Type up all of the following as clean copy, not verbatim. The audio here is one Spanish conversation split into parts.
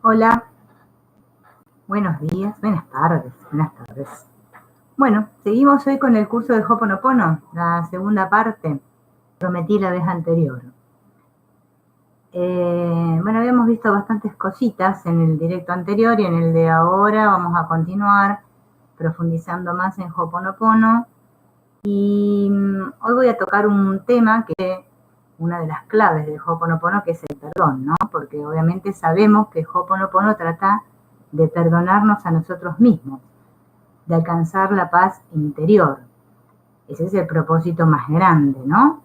Hola, buenos días, buenas tardes, buenas tardes. Bueno, seguimos hoy con el curso de Ho'oponopono, la segunda parte, prometí la vez anterior. Bueno, habíamos visto bastantes cositas en el directo anterior y en el de ahora vamos a continuar profundizando más en Ho'oponopono. Y hoy voy a tocar un tema que es una de las claves de Ho'oponopono, que es el perdón, ¿no? Porque obviamente sabemos que Ho'oponopono trata de perdonarnos a nosotros mismos, de alcanzar la paz interior. Ese es el propósito más grande, ¿no?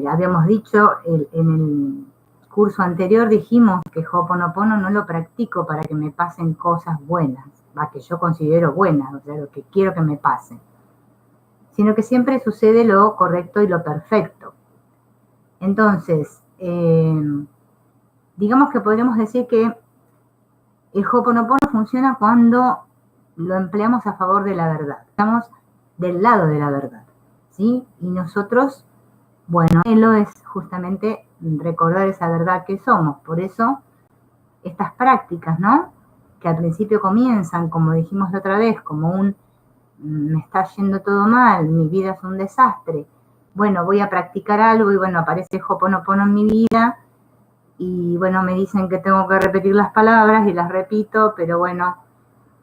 Habíamos dicho en el curso anterior, dijimos que Ho'oponopono no lo practico para que me pasen cosas buenas, que yo considero buenas, o sea, lo que quiero que me pase, sino que siempre sucede lo correcto y lo perfecto. Entonces, digamos que podríamos decir que el Ho'oponopono funciona cuando lo empleamos a favor de la verdad. Estamos del lado de la verdad, ¿sí? Y nosotros, bueno, lo es justamente recordar esa verdad que somos. Por eso, estas prácticas, ¿no? Que al principio comienzan, como dijimos la otra vez, como me está yendo todo mal, mi vida es un desastre. Bueno, voy a practicar algo y bueno, aparece Ho'oponopono en mi vida y bueno, me dicen que tengo que repetir las palabras y las repito, pero bueno,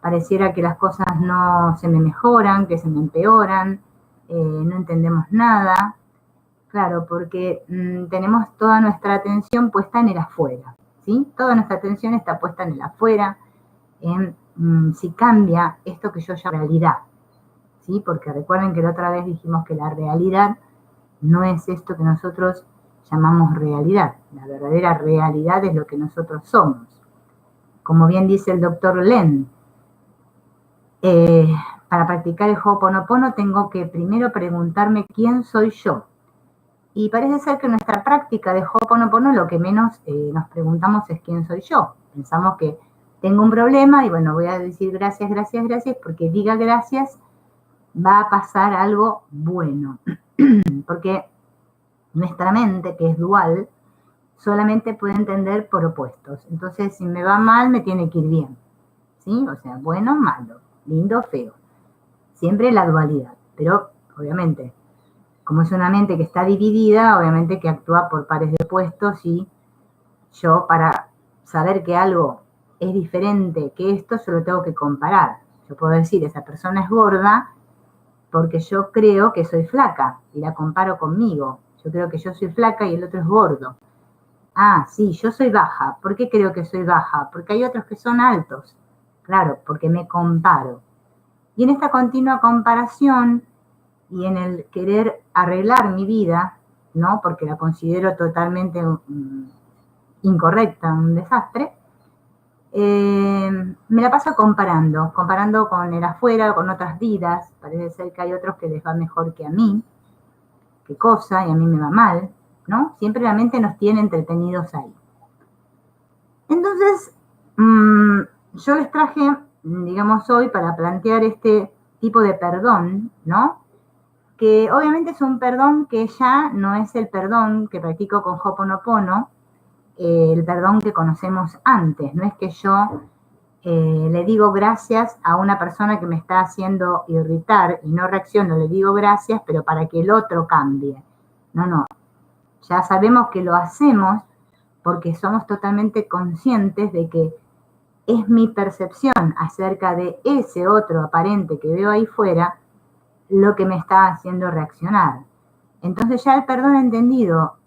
pareciera que las cosas no se me mejoran, que se me empeoran, no entendemos nada. Claro, porque tenemos toda nuestra atención puesta en el afuera, ¿sí? Toda nuestra atención está puesta en el afuera, en si cambia esto que yo llamo realidad, ¿sí? Porque recuerden que la otra vez dijimos que la realidad no es esto que nosotros llamamos realidad. La verdadera realidad es lo que nosotros somos. Como bien dice el doctor Len, para practicar el Ho'oponopono tengo que primero preguntarme quién soy yo. Y parece ser que en nuestra práctica de Ho'oponopono lo que menos nos preguntamos es quién soy yo. Pensamos que tengo un problema y bueno, voy a decir gracias, gracias, gracias, porque diga gracias va a pasar algo bueno. Porque nuestra mente, que es dual, solamente puede entender por opuestos. Entonces, si me va mal, me tiene que ir bien, ¿sí? O sea, bueno, malo, lindo, feo. Siempre la dualidad. Pero, obviamente, como es una mente que está dividida, obviamente que actúa por pares de opuestos y yo, para saber que algo es diferente que esto, yo lo tengo que comparar. Yo puedo decir, esa persona es gorda porque yo creo que soy flaca y la comparo conmigo. Yo creo que yo soy flaca y el otro es gordo. Ah, sí, yo soy baja. ¿Por qué creo que soy baja? Porque hay otros que son altos. Claro, porque me comparo. Y en esta continua comparación y en el querer arreglar mi vida, ¿no? Porque la considero totalmente incorrecta, un desastre, me la paso comparando con el afuera, con otras vidas. Parece ser que hay otros que les va mejor que a mí, qué cosa, y a mí me va mal, ¿no? Siempre la mente nos tiene entretenidos ahí. Entonces, yo les traje, digamos, hoy para plantear este tipo de perdón, ¿no? Que obviamente es un perdón que ya no es el perdón que practico con Ho'oponopono, el perdón que conocemos antes. No es que yo le digo gracias a una persona que me está haciendo irritar y no reacciono, le digo gracias, pero para que el otro cambie. No, no. Ya sabemos que lo hacemos porque somos totalmente conscientes de que es mi percepción acerca de ese otro aparente que veo ahí fuera lo que me está haciendo reaccionar. Entonces ya el perdón entendido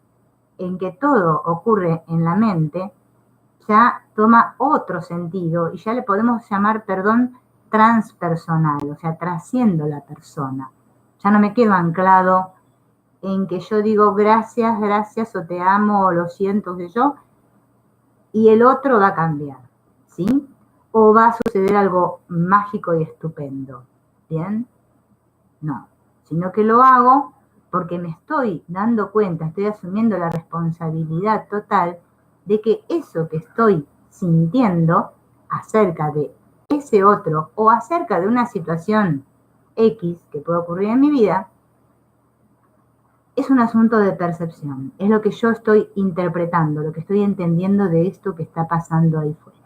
en que todo ocurre en la mente ya toma otro sentido y ya le podemos llamar perdón transpersonal, o sea, trasciendo la persona. Ya no me quedo anclado en que yo digo gracias, gracias, o te amo, o lo siento, que yo, y el otro va a cambiar, ¿sí? O va a suceder algo mágico y estupendo, ¿bien? No, sino que lo hago porque me estoy dando cuenta, estoy asumiendo la responsabilidad total de que eso que estoy sintiendo acerca de ese otro o acerca de una situación X que puede ocurrir en mi vida, es un asunto de percepción, es lo que yo estoy interpretando, lo que estoy entendiendo de esto que está pasando ahí fuera.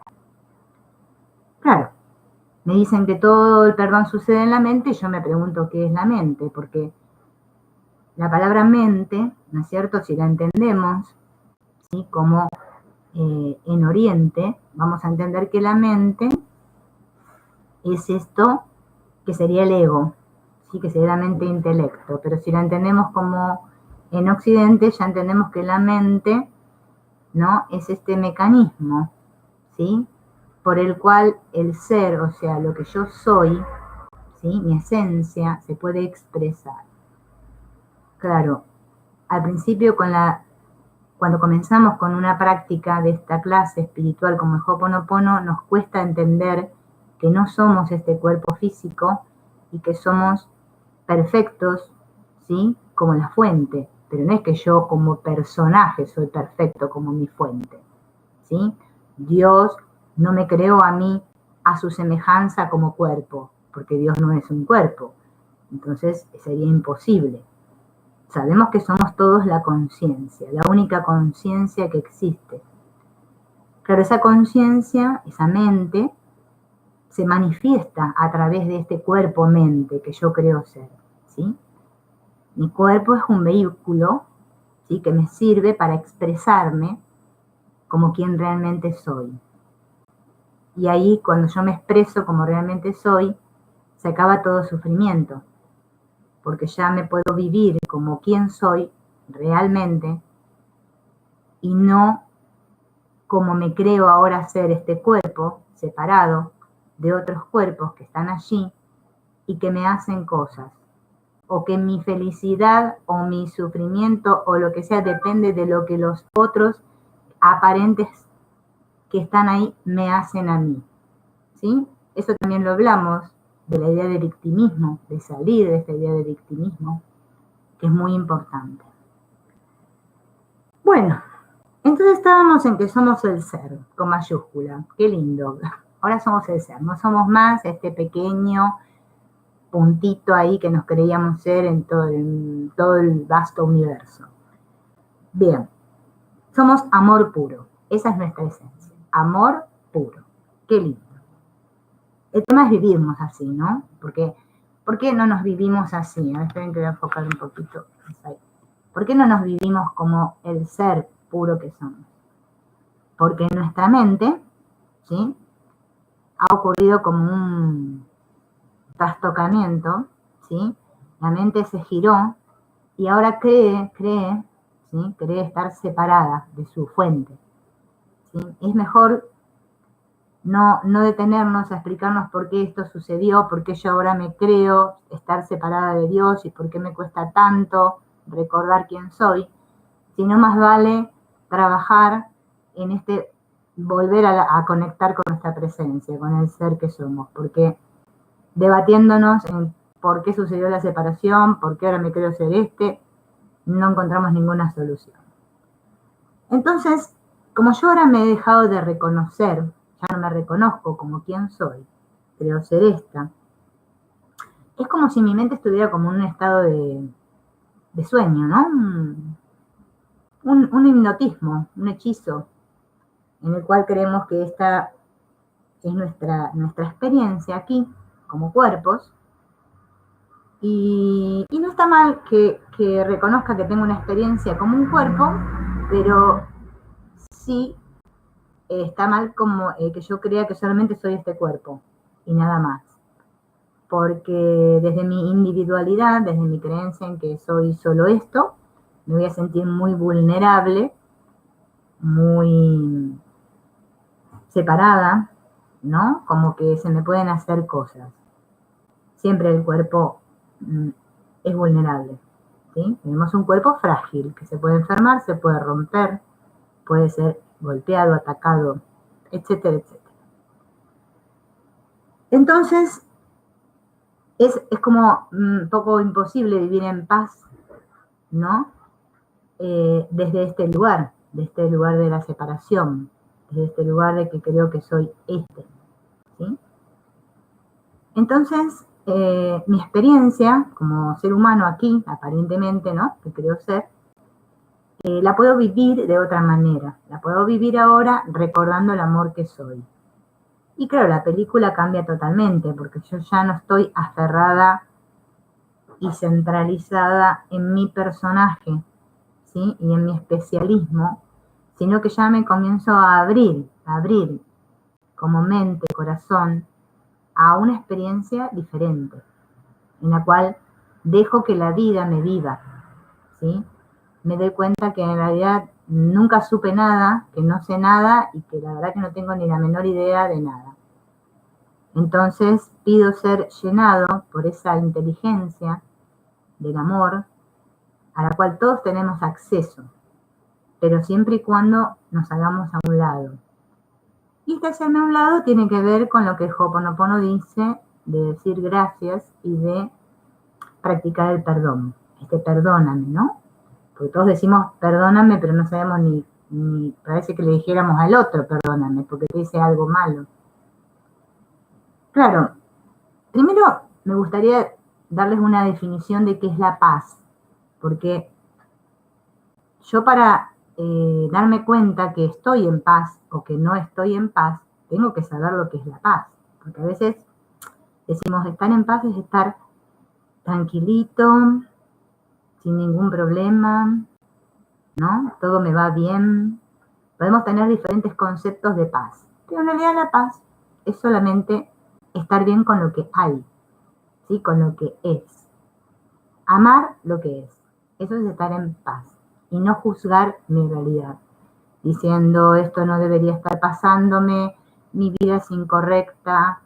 Claro, me dicen que todo el perdón sucede en la mente y yo me pregunto qué es la mente, porque la palabra mente, ¿no es cierto? Si la entendemos, ¿sí? Como en Oriente, vamos a entender que la mente es esto que sería el ego, ¿sí? Que sería la mente e intelecto, pero si la entendemos como en Occidente, ya entendemos que la mente, ¿no? Es este mecanismo, ¿sí? Por el cual el ser, o sea, lo que yo soy, ¿sí? Mi esencia, se puede expresar. Claro, al principio cuando comenzamos con una práctica de esta clase espiritual como el Ho'oponopono, nos cuesta entender que no somos este cuerpo físico y que somos perfectos, ¿sí? Como la fuente, pero no es que yo como personaje soy perfecto como mi fuente, ¿sí? Dios no me creó a mí a su semejanza como cuerpo, porque Dios no es un cuerpo, entonces sería imposible. Sabemos que somos todos la conciencia, la única conciencia que existe. Claro, esa conciencia, esa mente, se manifiesta a través de este cuerpo-mente que yo creo ser, ¿sí? Mi cuerpo es un vehículo, ¿sí? Que me sirve para expresarme como quien realmente soy. Y ahí, cuando yo me expreso como realmente soy, se acaba todo sufrimiento, porque ya me puedo vivir como quien soy realmente y no como me creo ahora ser este cuerpo separado de otros cuerpos que están allí y que me hacen cosas, o que mi felicidad o mi sufrimiento o lo que sea depende de lo que los otros aparentes que están ahí me hacen a mí, ¿sí? Eso también lo hablamos de la idea de victimismo, de salir de esta idea de victimismo, que es muy importante. Bueno, entonces estábamos en que somos el ser, con mayúscula. Qué lindo. Ahora somos el ser, no somos más este pequeño puntito ahí que nos creíamos ser en todo el vasto universo. Bien, somos amor puro. Esa es nuestra esencia. Amor puro. Qué lindo. El tema es vivirnos así, ¿no? Porque, ¿por qué no nos vivimos así? A ver, esperen que voy a enfocar un poquito. ¿Por qué no nos vivimos como el ser puro que somos? Porque en nuestra mente, ¿sí? Ha ocurrido como un trastocamiento, ¿sí? La mente se giró y ahora cree, ¿sí? Cree estar separada de su fuente, ¿sí? Es mejor no detenernos a explicarnos por qué esto sucedió, por qué yo ahora me creo estar separada de Dios y por qué me cuesta tanto recordar quién soy, sino más vale trabajar en este volver a conectar con nuestra presencia, con el ser que somos, porque debatiéndonos en por qué sucedió la separación, por qué ahora me creo ser no encontramos ninguna solución. Entonces, como yo ahora me he dejado de reconocer, ya no me reconozco como quien soy, creo ser esta, es como si mi mente estuviera como en un estado de sueño, ¿no? Un hipnotismo, un hechizo, en el cual creemos que esta es nuestra experiencia aquí, como cuerpos, y no está mal que reconozca que tengo una experiencia como un cuerpo, pero sí está mal como que yo crea que solamente soy este cuerpo y nada más. Porque desde mi individualidad, desde mi creencia en que soy solo esto, me voy a sentir muy vulnerable, muy separada, ¿no? Como que se me pueden hacer cosas. Siempre el cuerpo es vulnerable, ¿sí? Tenemos un cuerpo frágil, que se puede enfermar, se puede romper, puede ser golpeado, atacado, etcétera, etcétera. Entonces, es como un poco imposible vivir en paz, ¿no? Desde este lugar de la separación, desde este lugar de que creo que soy ¿sí? Entonces, mi experiencia como ser humano aquí, aparentemente, ¿no? Que creo ser, la puedo vivir de otra manera. La puedo vivir ahora recordando el amor que soy. Y claro, la película cambia totalmente, porque yo ya no estoy aferrada y centralizada en mi personaje, ¿sí? Y en mi especialismo, sino que ya me comienzo a abrir como mente, corazón, a una experiencia diferente, en la cual dejo que la vida me viva, ¿sí? Me doy cuenta que en realidad nunca supe nada, que no sé nada y que la verdad que no tengo ni la menor idea de nada. Entonces pido ser llenado por esa inteligencia del amor a la cual todos tenemos acceso, pero siempre y cuando nos hagamos a un lado. Y este hacerme a un lado tiene que ver con lo que Ho'oponopono dice de decir gracias y de practicar el perdón. Perdóname, ¿no? Porque todos decimos perdóname, pero no sabemos ni parece que le dijéramos al otro perdóname, porque te dice algo malo. Claro, primero me gustaría darles una definición de qué es la paz, porque yo para darme cuenta que estoy en paz o que no estoy en paz, tengo que saber lo que es la paz, porque a veces decimos estar en paz es estar tranquilito, sin ningún problema, ¿no? Todo me va bien. Podemos tener diferentes conceptos de paz, pero en realidad la paz es solamente estar bien con lo que hay, ¿sí? Con lo que es. Amar lo que es. Eso es estar en paz y no juzgar mi realidad, diciendo esto no debería estar pasándome, mi vida es incorrecta,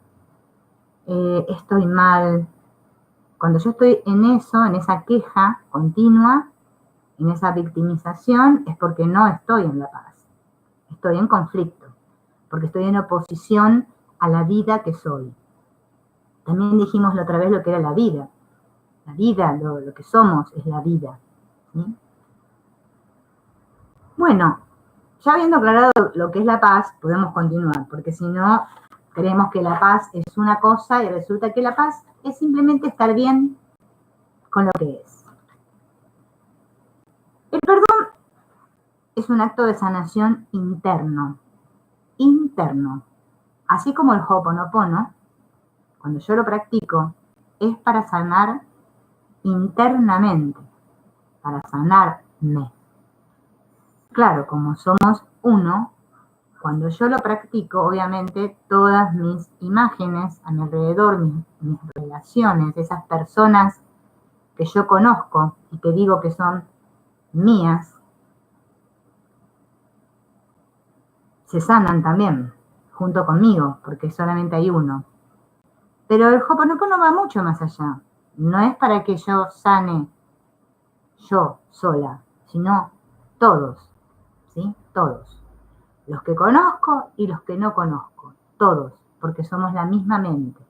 estoy mal. Cuando yo estoy en eso, en esa queja continua, en esa victimización, es porque no estoy en la paz. Estoy en conflicto, porque estoy en oposición a la vida que soy. También dijimos la otra vez lo que era la vida. La vida, lo que somos, es la vida, ¿sí? Bueno, ya habiendo aclarado lo que es la paz, podemos continuar, porque si no, creemos que la paz es una cosa y resulta que la paz es simplemente estar bien con lo que es. El perdón es un acto de sanación interno, así como el Ho'oponopono, cuando yo lo practico, es para sanar internamente, para sanarme. Claro, como somos uno, cuando yo lo practico, obviamente todas mis imágenes a mi alrededor, mis relaciones, esas personas que yo conozco y que digo que son mías, se sanan también, junto conmigo, porque solamente hay uno. Pero el Ho'oponopono va mucho más allá. No es para que yo sane yo sola, sino todos, ¿sí? Todos. Los que conozco y los que no conozco. Todos, porque somos la misma mente.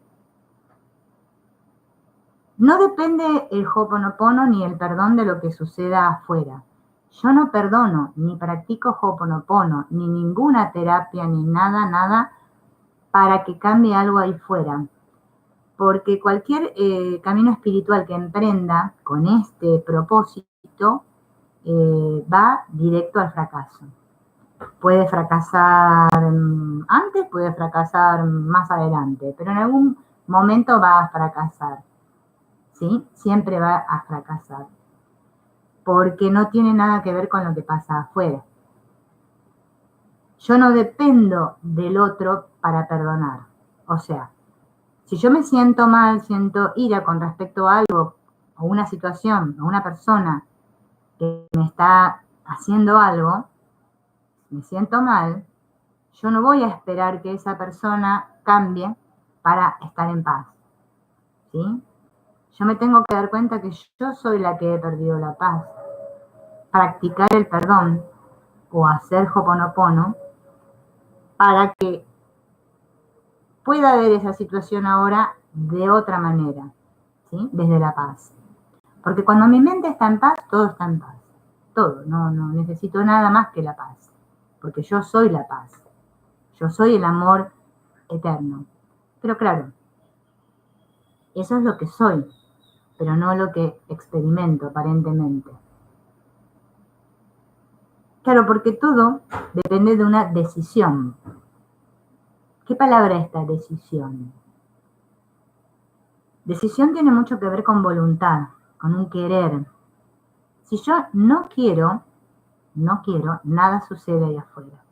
No depende el Ho'oponopono ni el perdón de lo que suceda afuera. Yo no perdono, ni practico Ho'oponopono, ni ninguna terapia, ni nada, para que cambie algo ahí fuera. Porque cualquier camino espiritual que emprenda con este propósito va directo al fracaso. Puede fracasar antes, puede fracasar más adelante, pero en algún momento va a fracasar, ¿sí? Siempre va a fracasar, porque no tiene nada que ver con lo que pasa afuera. Yo no dependo del otro para perdonar. O sea, si yo me siento mal, siento ira con respecto a algo, o una situación, o una persona que me está haciendo algo, me siento mal, yo no voy a esperar que esa persona cambie para estar en paz, ¿sí? Yo me tengo que dar cuenta que yo soy la que he perdido la paz. Practicar el perdón o hacer Ho'oponopono para que pueda ver esa situación ahora de otra manera, ¿sí? Desde la paz. Porque cuando mi mente está en paz, todo está en paz. Todo, no necesito nada más que la paz. Porque yo soy la paz. Yo soy el amor eterno. Pero claro, eso es lo que soy, pero no lo que experimento aparentemente. Claro, porque todo depende de una decisión. ¿Qué palabra es esta? Decisión. Decisión tiene mucho que ver con voluntad, con un querer. Si yo no quiero, nada sucede ahí afuera.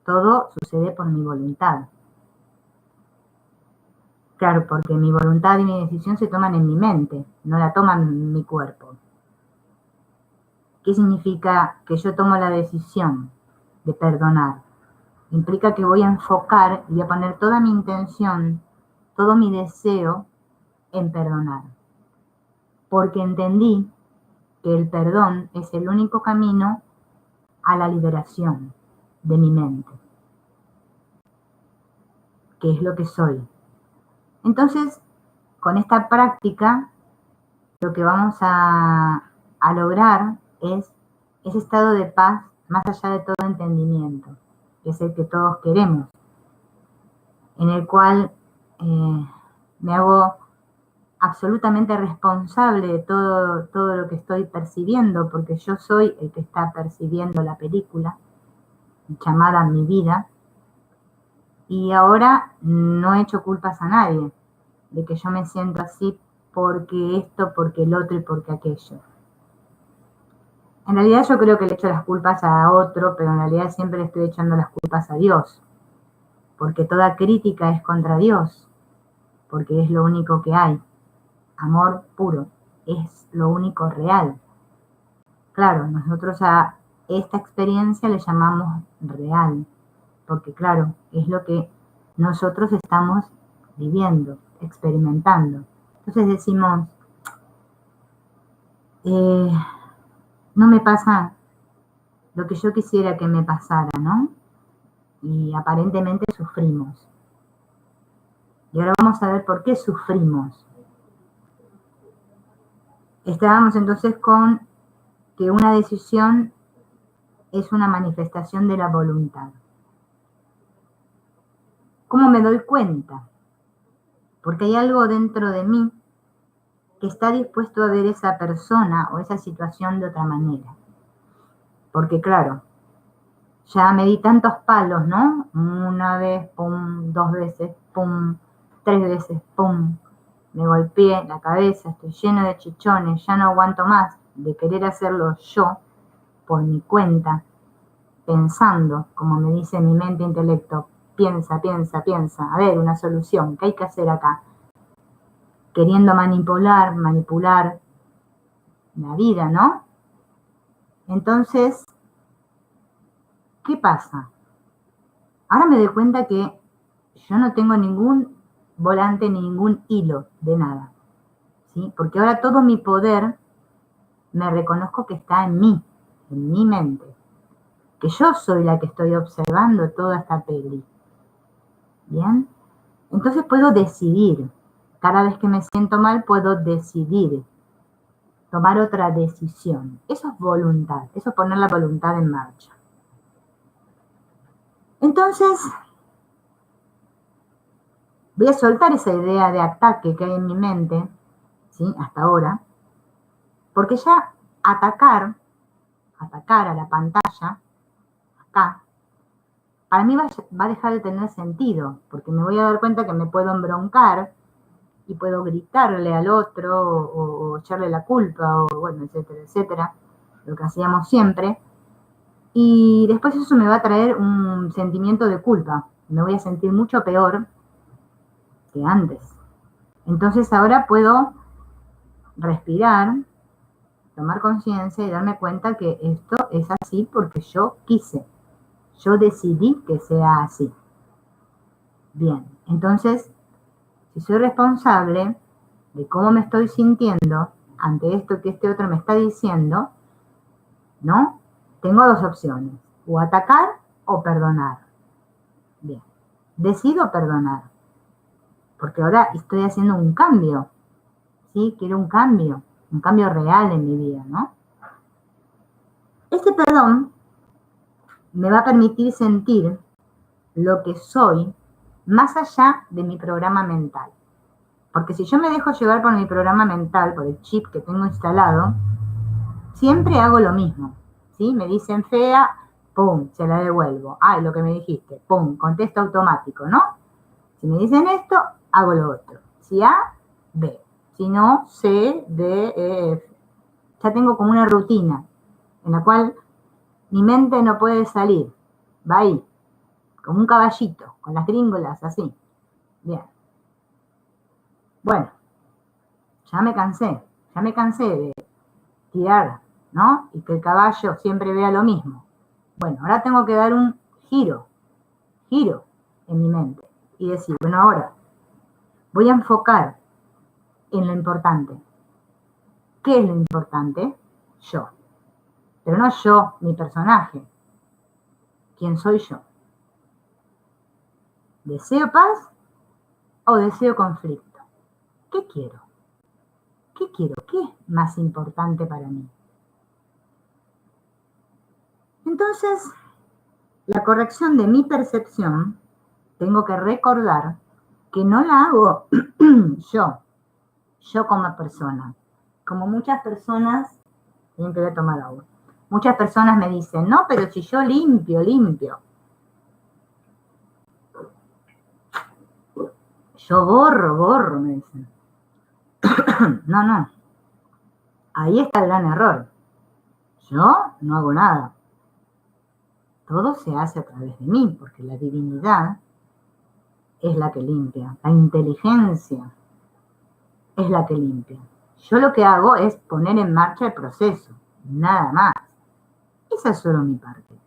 Todo sucede por mi voluntad. Claro, porque mi voluntad y mi decisión se toman en mi mente, no la toman mi cuerpo. ¿Qué significa que yo tomo la decisión de perdonar? Implica que voy a enfocar y voy a poner toda mi intención, todo mi deseo en perdonar. Porque entendí que el perdón es el único camino a la liberación de mi mente, que es lo que soy. Entonces, con esta práctica, lo que vamos a lograr es ese estado de paz más allá de todo entendimiento, que es el que todos queremos, en el cual me hago absolutamente responsable de todo lo que estoy percibiendo, porque yo soy el que está percibiendo la película llamada mi vida, y ahora no he hecho culpas a nadie de que yo me siento así porque esto, porque el otro y porque aquello. En realidad yo creo que le echo las culpas a otro, pero en realidad siempre le estoy echando las culpas a Dios, porque toda crítica es contra Dios, porque es lo único que hay. Amor puro, es lo único real. Claro, nosotros a esta experiencia le llamamos real, porque claro, es lo que nosotros estamos viviendo, experimentando. Entonces decimos, no me pasa lo que yo quisiera que me pasara, ¿no? Y aparentemente sufrimos. Y ahora vamos a ver por qué sufrimos. Estábamos entonces con que una decisión es una manifestación de la voluntad. ¿Cómo me doy cuenta? Porque hay algo dentro de mí que está dispuesto a ver esa persona o esa situación de otra manera. Porque claro, ya me di tantos palos, ¿no? Una vez, pum, 2 veces, pum, 3 veces, pum. Me golpeé la cabeza, estoy lleno de chichones, ya no aguanto más de querer hacerlo yo por mi cuenta, pensando, como me dice mi mente e intelecto, piensa, a ver, una solución, ¿qué hay que hacer acá? Queriendo manipular la vida, ¿no? Entonces, ¿qué pasa? Ahora me doy cuenta que yo no tengo ningún volante, ningún hilo de nada, ¿sí? Porque ahora todo mi poder me reconozco que está en mí, en mi mente, que yo soy la que estoy observando toda esta peli. ¿Bien? Entonces puedo decidir. Cada vez que me siento mal puedo decidir, tomar otra decisión. Eso es voluntad, eso es poner la voluntad en marcha. Entonces, voy a soltar esa idea de ataque que hay en mi mente, ¿sí? Hasta ahora, porque ya atacar a la pantalla, acá, para mí va a dejar de tener sentido, porque me voy a dar cuenta que me puedo embroncar y puedo gritarle al otro o echarle la culpa, o bueno, etcétera, etcétera, lo que hacíamos siempre. Y después eso me va a traer un sentimiento de culpa. Me voy a sentir mucho peor que antes. Entonces ahora puedo respirar, tomar conciencia y darme cuenta que esto es así porque yo quise. Yo decidí que sea así. Bien, entonces, si soy responsable de cómo me estoy sintiendo ante esto que este otro me está diciendo, ¿no? Tengo 2 opciones, o atacar o perdonar. Bien, decido perdonar, porque ahora estoy haciendo un cambio, ¿sí? Quiero un cambio real en mi vida, ¿no? Este perdón me va a permitir sentir lo que soy más allá de mi programa mental. Porque si yo me dejo llevar por mi programa mental, por el chip que tengo instalado, siempre hago lo mismo, ¿sí? Me dicen fea, pum, se la devuelvo. Ay, lo que me dijiste, pum, contesto automático, ¿no? Si me dicen esto, hago lo otro. Si A, B. Si no, C, D, E, F. Ya tengo como una rutina en la cual mi mente no puede salir. Va ahí, como un caballito, con las gringolas, así. Bien. Bueno, ya me cansé de tirar, ¿no? Y que el caballo siempre vea lo mismo. Bueno, ahora tengo que dar un giro en mi mente y decir, bueno, ahora voy a enfocar en lo importante. ¿Qué es lo importante? Yo. Pero no yo, mi personaje. ¿Quién soy yo? ¿Deseo paz o deseo conflicto? ¿Qué quiero? ¿Qué quiero? ¿Qué es más importante para mí? Entonces, la corrección de mi percepción, tengo que recordar que no la hago yo como persona. Como muchas personas, tienen que tomar agua. Muchas personas me dicen, no, pero si yo limpio. Yo borro, me dicen. No. Ahí está el gran error. Yo no hago nada. Todo se hace a través de mí, porque la divinidad es la que limpia. La inteligencia es la que limpia. Yo lo que hago es poner en marcha el proceso, nada más. Esa es solo mi parte.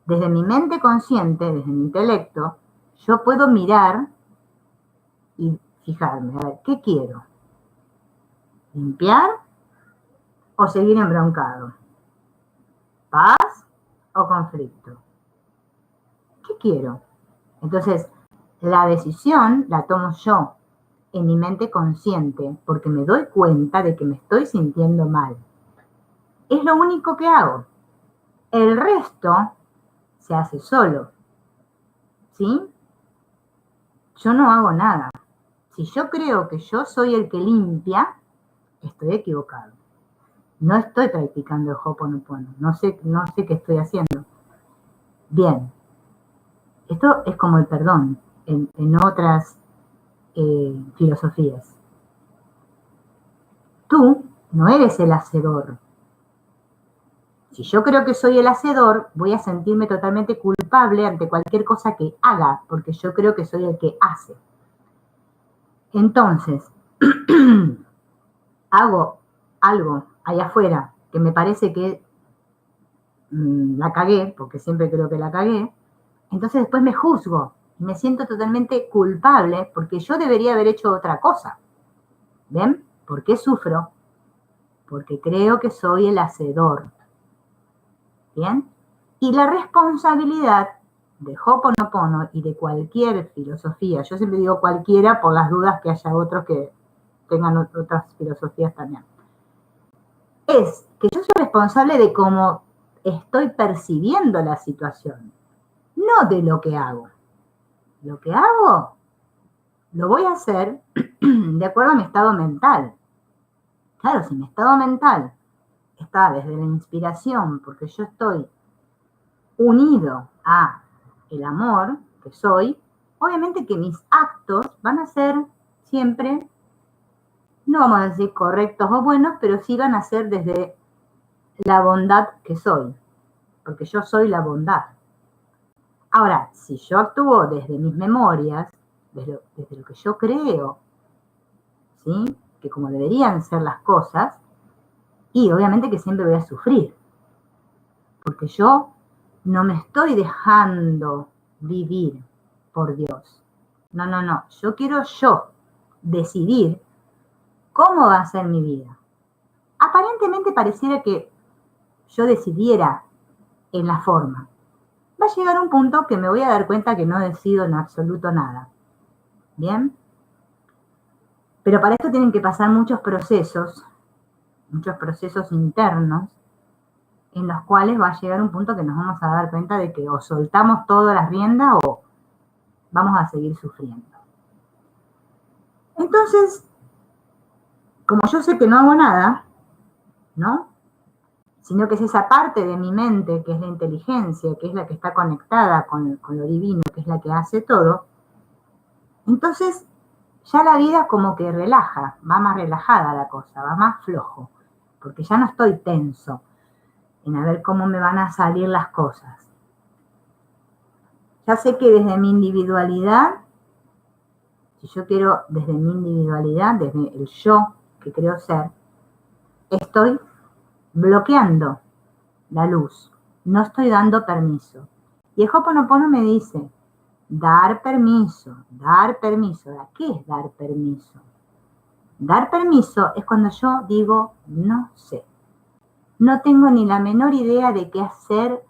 Desde mi mente consciente, desde mi intelecto, yo puedo mirar y fijarme, a ver, ¿qué quiero? ¿Limpiar o seguir embroncado? ¿Paz o conflicto? ¿Qué quiero? Entonces, la decisión la tomo yo en mi mente consciente porque me doy cuenta de que me estoy sintiendo mal. Es lo único que hago. El resto se hace solo. ¿Sí? Yo no hago nada. Si yo creo que yo soy el que limpia, estoy equivocado. No estoy practicando el Ho'oponopono. No sé qué estoy haciendo. Bien. Esto es como el perdón en otras filosofías. Tú no eres el hacedor. Si yo creo que soy el hacedor, voy a sentirme totalmente culpable ante cualquier cosa que haga, porque yo creo que soy el que hace. Entonces, hago algo allá afuera que me parece que la cagué, porque siempre creo que la cagué, entonces después me juzgo, me siento totalmente culpable porque yo debería haber hecho otra cosa. ¿Ven? ¿Por qué sufro? Porque creo que soy el hacedor. ¿Bien? Y la responsabilidad de Ho'oponopono y de cualquier filosofía, yo siempre digo cualquiera por las dudas que haya otros que tengan otras filosofías también, es que yo soy responsable de cómo estoy percibiendo la situación, no de lo que hago. Lo que hago lo voy a hacer de acuerdo a mi estado mental. Claro, si mi estado mental está desde la inspiración, porque yo estoy unido a el amor que soy, obviamente que mis actos van a ser siempre, no vamos a decir correctos o buenos, pero sí van a ser desde la bondad que soy, porque yo soy la bondad. Ahora, si yo actúo desde mis memorias, desde lo que yo creo, ¿sí? Que como deberían ser las cosas, y obviamente que siempre voy a sufrir, porque yo no me estoy dejando vivir por Dios. No. Yo quiero decidir cómo va a ser mi vida. Aparentemente pareciera que yo decidiera en la forma. Va a llegar un punto que me voy a dar cuenta que no decido en absoluto nada. ¿Bien? Pero para esto tienen que pasar muchos procesos internos, en los cuales va a llegar un punto que nos vamos a dar cuenta de que o soltamos todas las riendas o vamos a seguir sufriendo. Entonces, como yo sé que no hago nada, ¿no? sino que es esa parte de mi mente, que es la inteligencia, que es la que está conectada con lo divino, que es la que hace todo, entonces ya la vida como que relaja, va más relajada la cosa, va más flojo, porque ya no estoy tenso en a ver cómo me van a salir las cosas. Ya sé que desde mi individualidad, si yo quiero desde mi individualidad, desde el yo que creo ser, estoy bloqueando la luz, no estoy dando permiso. Y el Ho'oponopono me dice, dar permiso, dar permiso. ¿Qué es dar permiso? Dar permiso es cuando yo digo, no sé, no tengo ni la menor idea de qué hacer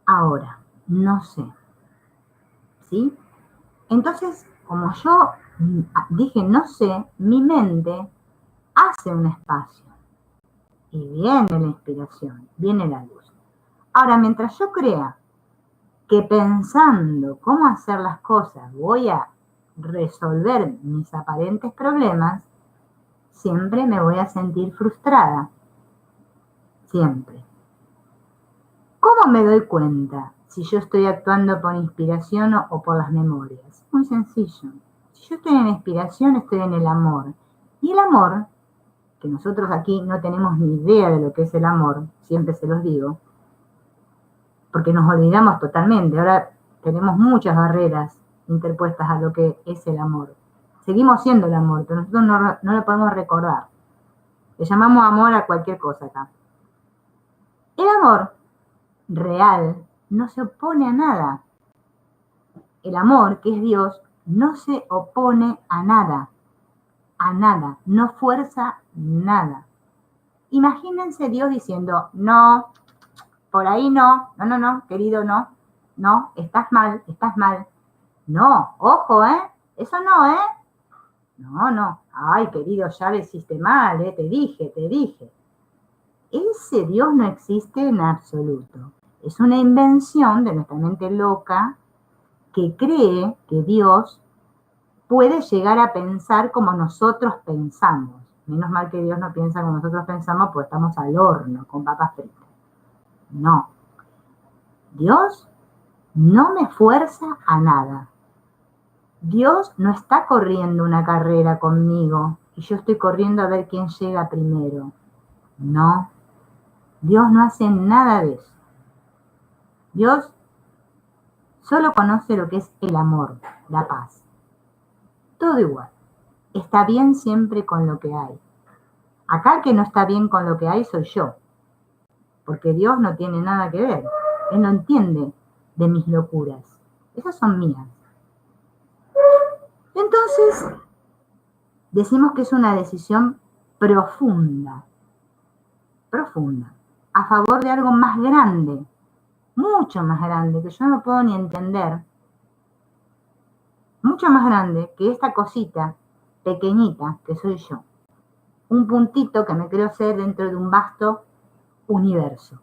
ahora, no sé. ¿Sí? Entonces, como yo dije no sé, mi mente hace un espacio y viene la inspiración, viene la luz. Ahora, mientras yo crea que pensando cómo hacer las cosas voy a resolver mis aparentes problemas, siempre me voy a sentir frustrada. Siempre. ¿Cómo me doy cuenta si yo estoy actuando por inspiración o por las memorias? Muy sencillo. Si yo estoy en la inspiración, estoy en el amor. Y el amor, que nosotros aquí no tenemos ni idea de lo que es el amor, siempre se los digo, porque nos olvidamos totalmente. Ahora tenemos muchas barreras interpuestas a lo que es el amor. Seguimos siendo el amor, pero nosotros no lo podemos recordar. Le llamamos amor a cualquier cosa acá. El amor real no se opone a nada. El amor, que es Dios, no se opone a nada, no fuerza nada. Imagínense Dios diciendo, no, por ahí no, no, querido, no, estás mal. No, ojo, eso no, no, ay, querido, ya lo hiciste mal, te dije. Ese Dios no existe en absoluto. Es una invención de nuestra mente loca que cree que Dios puede llegar a pensar como nosotros pensamos. Menos mal que Dios no piensa como nosotros pensamos, pues estamos al horno con papas fritas. No. Dios no me fuerza a nada. Dios no está corriendo una carrera conmigo y yo estoy corriendo a ver quién llega primero. No. Dios no hace nada de eso. Dios solo conoce lo que es el amor, la paz. Todo igual. Está bien siempre con lo que hay. Acá el que no está bien con lo que hay soy yo. Porque Dios no tiene nada que ver. Él no entiende de mis locuras. Esas son mías. Entonces, decimos que es una decisión profunda, a favor de algo más grande, mucho más grande, que yo no puedo ni entender, mucho más grande que esta cosita pequeñita que soy yo, un puntito que me creo ser dentro de un vasto universo,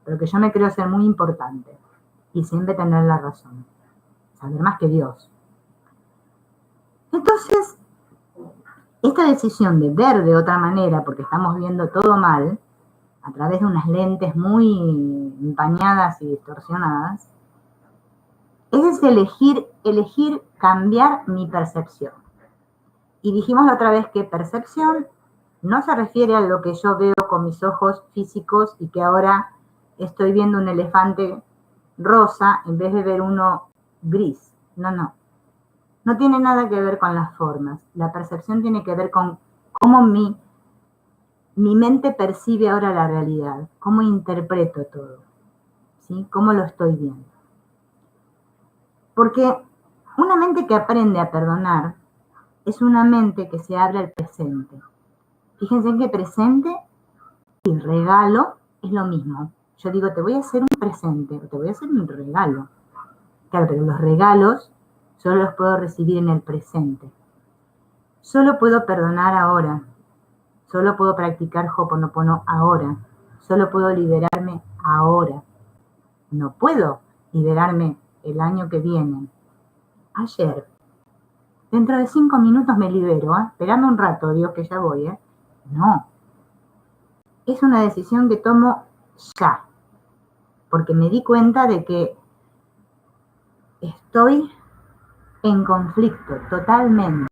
pero que yo me creo ser muy importante y siempre tener la razón, saber más que Dios. Entonces, esta decisión de ver de otra manera, porque estamos viendo todo mal, a través de unas lentes muy empañadas y distorsionadas, es elegir cambiar mi percepción. Y dijimos la otra vez que percepción no se refiere a lo que yo veo con mis ojos físicos y que ahora estoy viendo un elefante rosa en vez de ver uno gris. No. No tiene nada que ver con las formas. La percepción tiene que ver con cómo mi mente percibe ahora la realidad, cómo interpreto todo, ¿sí? Cómo lo estoy viendo. Porque una mente que aprende a perdonar es una mente que se abre al presente. Fíjense que presente y regalo es lo mismo. Yo digo, te voy a hacer un presente, o te voy a hacer un regalo. Claro, pero los regalos solo los puedo recibir en el presente. Solo puedo perdonar ahora. Solo puedo practicar Ho'oponopono ahora. Solo puedo liberarme ahora. No puedo liberarme el año que viene. Ayer. Dentro de 5 minutos me libero, Esperame un rato, Dios, que ya voy, No. es una decisión que tomo ya, porque me di cuenta de que estoy en conflicto totalmente,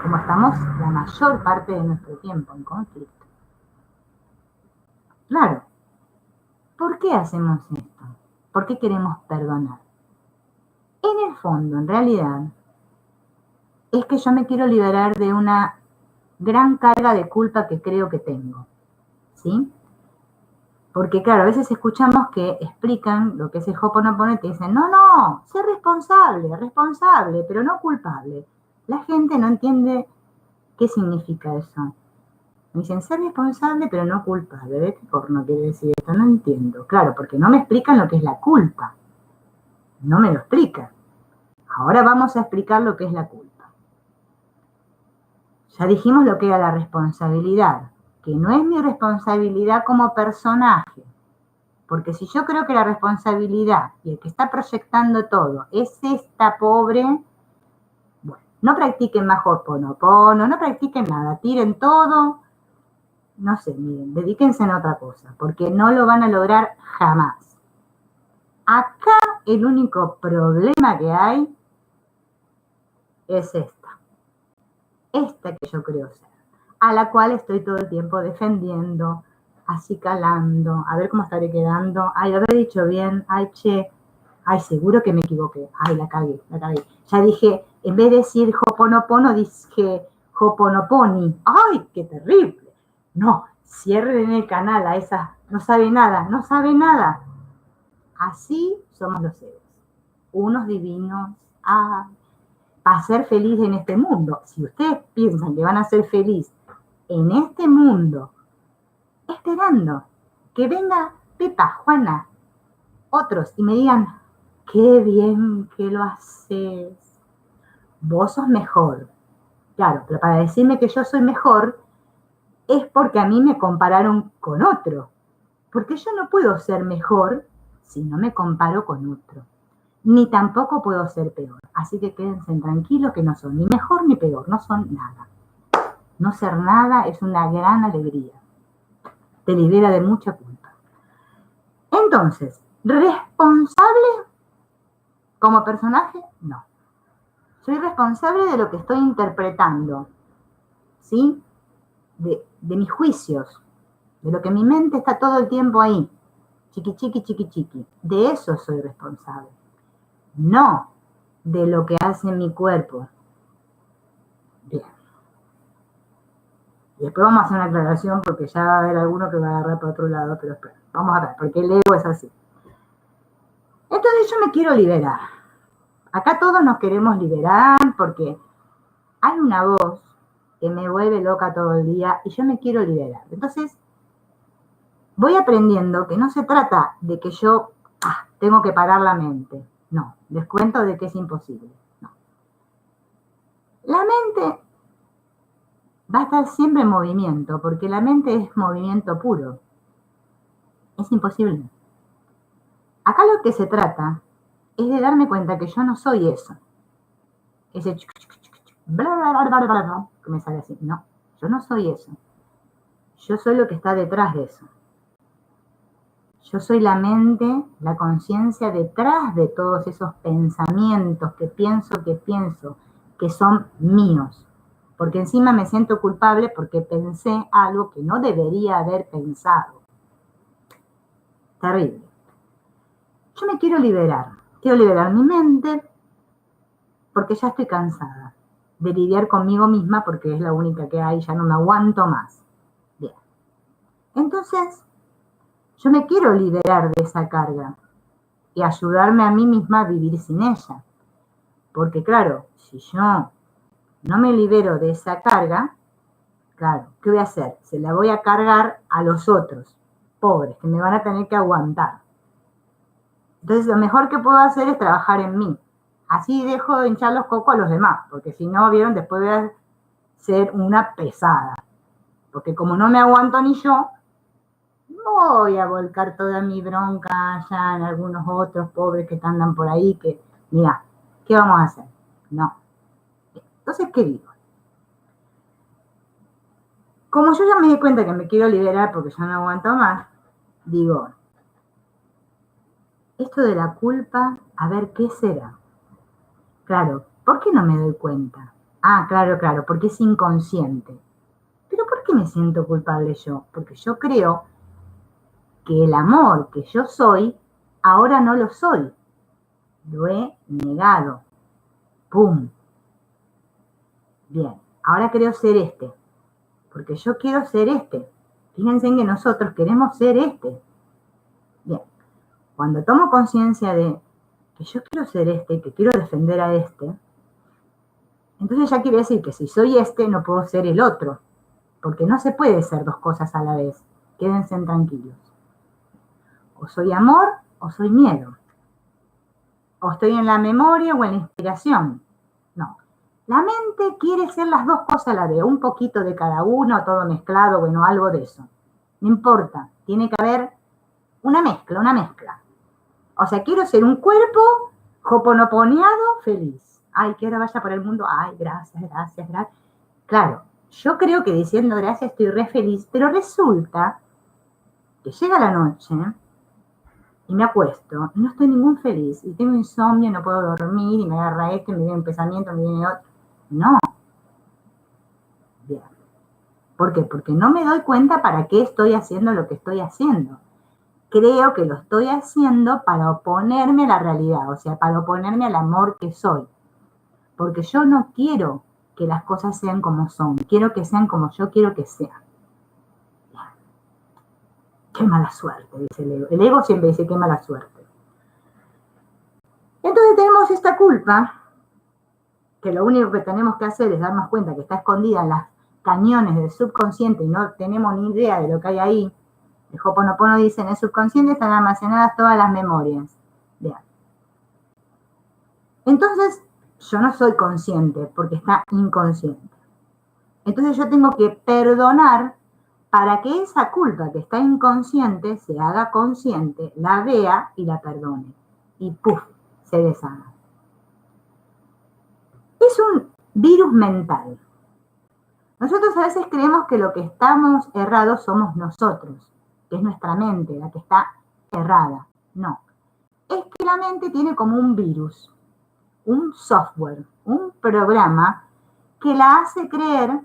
como estamos la mayor parte de nuestro tiempo en conflicto. Claro, ¿por qué hacemos esto? ¿Por qué queremos perdonar? En el fondo, en realidad, es que yo me quiero liberar de una gran carga de culpa que creo que tengo, ¿sí? Porque claro, a veces escuchamos que explican lo que es el Ho'oponopono y te dicen, no, sé responsable, pero no culpable. La gente no entiende qué significa eso. Me dicen, ser responsable, pero no culpable. ¿De qué porno quiere decir esto? No entiendo. Claro, porque no me explican lo que es la culpa. No me lo explican. Ahora vamos a explicar lo que es la culpa. Ya dijimos lo que era la responsabilidad, que no es mi responsabilidad como personaje. Porque si yo creo que la responsabilidad y el que está proyectando todo es esta pobre, bueno, no practiquen más Ho'oponopono, no practiquen nada, tiren todo, no sé, miren, dedíquense en otra cosa, porque no lo van a lograr jamás. Acá el único problema que hay es esta que yo creo ser, a la cual estoy todo el tiempo defendiendo, acicalando, a ver cómo estaré quedando, ay, lo habré dicho bien, ay, che, ay, seguro que me equivoqué, ay, la cagué. Ya dije, en vez de decir Ho'oponopono, dije Ho'oponoponi, ay, qué terrible. No, cierren el canal a esa, no sabe nada. Así somos los seres, unos divinos, para ser feliz en este mundo. Si ustedes piensan que van a ser feliz en este mundo, esperando que venga Pepa, Juana, otros y me digan, qué bien que lo haces, vos sos mejor. Claro, pero para decirme que yo soy mejor es porque a mí me compararon con otro. Porque yo no puedo ser mejor si no me comparo con otro. Ni tampoco puedo ser peor. Así que quédense tranquilos que no son ni mejor ni peor, no son nada. No ser nada es una gran alegría. Te libera de mucha culpa. Entonces, ¿responsable como personaje? No. Soy responsable de lo que estoy interpretando, ¿sí? De mis juicios, de lo que mi mente está todo el tiempo ahí. Chiqui. De eso soy responsable. No de lo que hace mi cuerpo. Bien. Y después vamos a hacer una aclaración porque ya va a haber alguno que va a agarrar para otro lado, pero espera, vamos a ver, porque el ego es así. Entonces yo me quiero liberar. Acá todos nos queremos liberar porque hay una voz que me vuelve loca todo el día y yo me quiero liberar. Entonces, voy aprendiendo que no se trata de que yo tengo que parar la mente. No, les cuento de que es imposible. No. La mente va a estar siempre en movimiento, porque la mente es movimiento puro. Es imposible. Acá lo que se trata es de darme cuenta que yo no soy eso. Ese bla, bla, bla, bla, bla, bla, que me sale así. No, yo no soy eso. Yo soy lo que está detrás de eso. Yo soy la mente, la conciencia detrás de todos esos pensamientos que pienso, que son míos. Porque encima me siento culpable porque pensé algo que no debería haber pensado. Terrible. Yo me quiero liberar mi mente porque ya estoy cansada de lidiar conmigo misma porque es la única que hay, ya no me aguanto más. Bien. Entonces, yo me quiero liberar de esa carga y ayudarme a mí misma a vivir sin ella. Porque claro, si yo no me libero de esa carga, claro, ¿qué voy a hacer? Se la voy a cargar a los otros, pobres, que me van a tener que aguantar. Entonces, lo mejor que puedo hacer es trabajar en mí. Así dejo de hinchar los cocos a los demás, porque si no, vieron, después voy a ser una pesada. Porque como no me aguanto ni yo, voy a volcar toda mi bronca allá en algunos otros pobres que andan por ahí, que, mira, ¿qué vamos a hacer? No. Entonces, ¿qué digo? Como yo ya me di cuenta que me quiero liberar porque ya no aguanto más, digo, esto de la culpa, a ver qué será. Claro, ¿por qué no me doy cuenta? Ah, claro, porque es inconsciente. Pero ¿por qué me siento culpable yo? Porque yo creo que el amor que yo soy, ahora no lo soy. Lo he negado. ¡Pum! Bien, ahora creo ser este. Porque yo quiero ser este. Fíjense en que nosotros queremos ser este. Bien, cuando tomo conciencia de que yo quiero ser este, que quiero defender a este, entonces ya quiere decir que si soy este, no puedo ser el otro. Porque no se puede ser dos cosas a la vez. Quédense tranquilos. O soy amor o soy miedo. O estoy en la memoria o en la inspiración. No. La mente quiere ser las dos cosas a la vez, un poquito de cada uno, todo mezclado, bueno, algo de eso. No importa, tiene que haber una mezcla, una mezcla. O sea, quiero ser un cuerpo hoponoponeado feliz. Ay, que ahora vaya por el mundo. Ay, gracias. Claro, yo creo que diciendo gracias estoy re feliz, pero resulta que llega la noche y me acuesto y no estoy ningún feliz y tengo insomnio, no puedo dormir y me agarra esto y me viene un pensamiento, me viene otro. No. Bien. ¿Por qué? Porque no me doy cuenta para qué estoy haciendo lo que estoy haciendo. Creo que lo estoy haciendo para oponerme a la realidad, o sea, para oponerme al amor que soy. Porque yo no quiero que las cosas sean como son, quiero que sean como yo quiero que sean. Qué mala suerte, dice el ego. El ego siempre dice qué mala suerte. Entonces tenemos esta culpa, que lo único que tenemos que hacer es darnos cuenta que está escondida en los cañones del subconsciente y no tenemos ni idea de lo que hay ahí. El Ho'oponopono dice, en el subconsciente están almacenadas todas las memorias. Bien. Entonces, yo no soy consciente porque está inconsciente. Entonces yo tengo que perdonar para que esa culpa que está inconsciente se haga consciente, la vea y la perdone. Y ¡puf! Se deshaga. Es un virus mental. Nosotros a veces creemos que lo que estamos errados somos nosotros, que es nuestra mente la que está errada. No. Es que la mente tiene como un virus, un software, un programa que la hace creer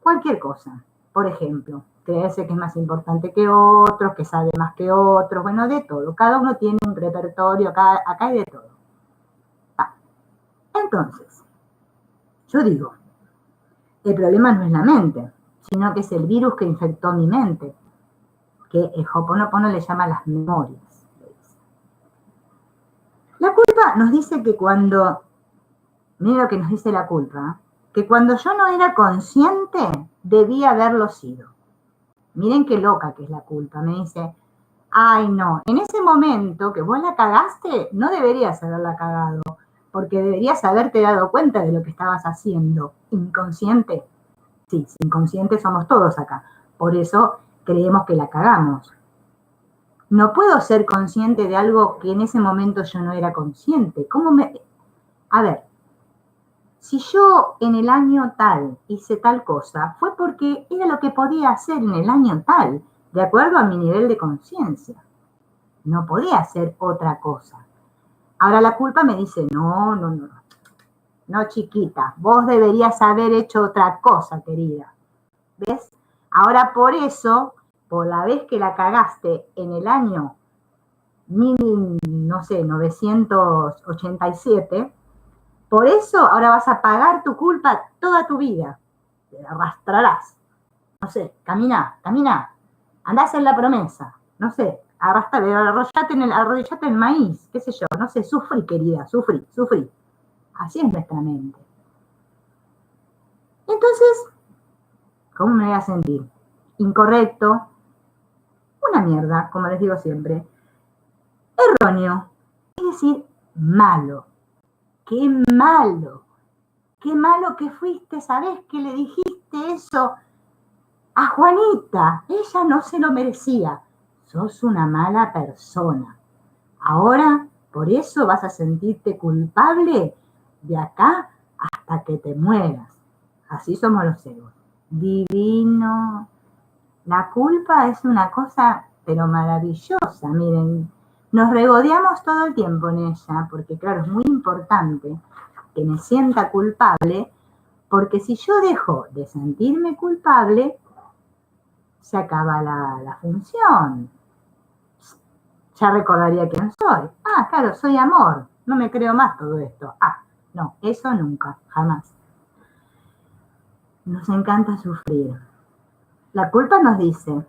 cualquier cosa. Por ejemplo, creerse que es más importante que otros, que sabe más que otros, bueno, de todo. Cada uno tiene un repertorio, acá hay de todo. Entonces, yo digo, el problema no es la mente, sino que es el virus que infectó mi mente, que el Ho'oponopono le llama las memorias. La culpa nos dice que cuando, mira lo que nos dice la culpa, que cuando yo no era consciente, debía haberlo sido. Miren qué loca que es la culpa. Me dice, ay no, en ese momento que vos la cagaste, no deberías haberla cagado, porque deberías haberte dado cuenta de lo que estabas haciendo. Inconsciente. Sí, inconscientes somos todos acá. Por eso creemos que la cagamos. No puedo ser consciente de algo que en ese momento yo no era consciente. A ver, si yo en el año tal hice tal cosa, fue porque era lo que podía hacer en el año tal, de acuerdo a mi nivel de conciencia. No podía hacer otra cosa. Ahora la culpa me dice, no, no chiquita, vos deberías haber hecho otra cosa, querida. ¿Ves? Ahora por eso, por la vez que la cagaste en el año 987, por eso ahora vas a pagar tu culpa toda tu vida. Te arrastrarás. No sé, camina, andá a hacer la promesa. No sé, arrodillate en el maíz, qué sé yo, no sé, sufrí, querida, sufrí. Así es nuestra mente. Entonces, ¿cómo me voy a sentir? Incorrecto, una mierda, como les digo siempre. Erróneo, es decir, malo. ¡Qué malo! ¡Qué malo que fuiste! ¿Sabés que le dijiste eso a Juanita? Ella no se lo merecía. Sos una mala persona. Ahora, por eso vas a sentirte culpable de acá hasta que te mueras. Así somos los egos. divino. La culpa es una cosa, pero maravillosa, miren. Nos regodeamos todo el tiempo en ella, porque claro, es muy importante que me sienta culpable, porque si yo dejo de sentirme culpable, se acaba la función. Ya recordaría quién soy. Ah, claro, soy amor. No me creo más todo esto. Ah, no, eso nunca, jamás. Nos encanta sufrir. La culpa nos dice,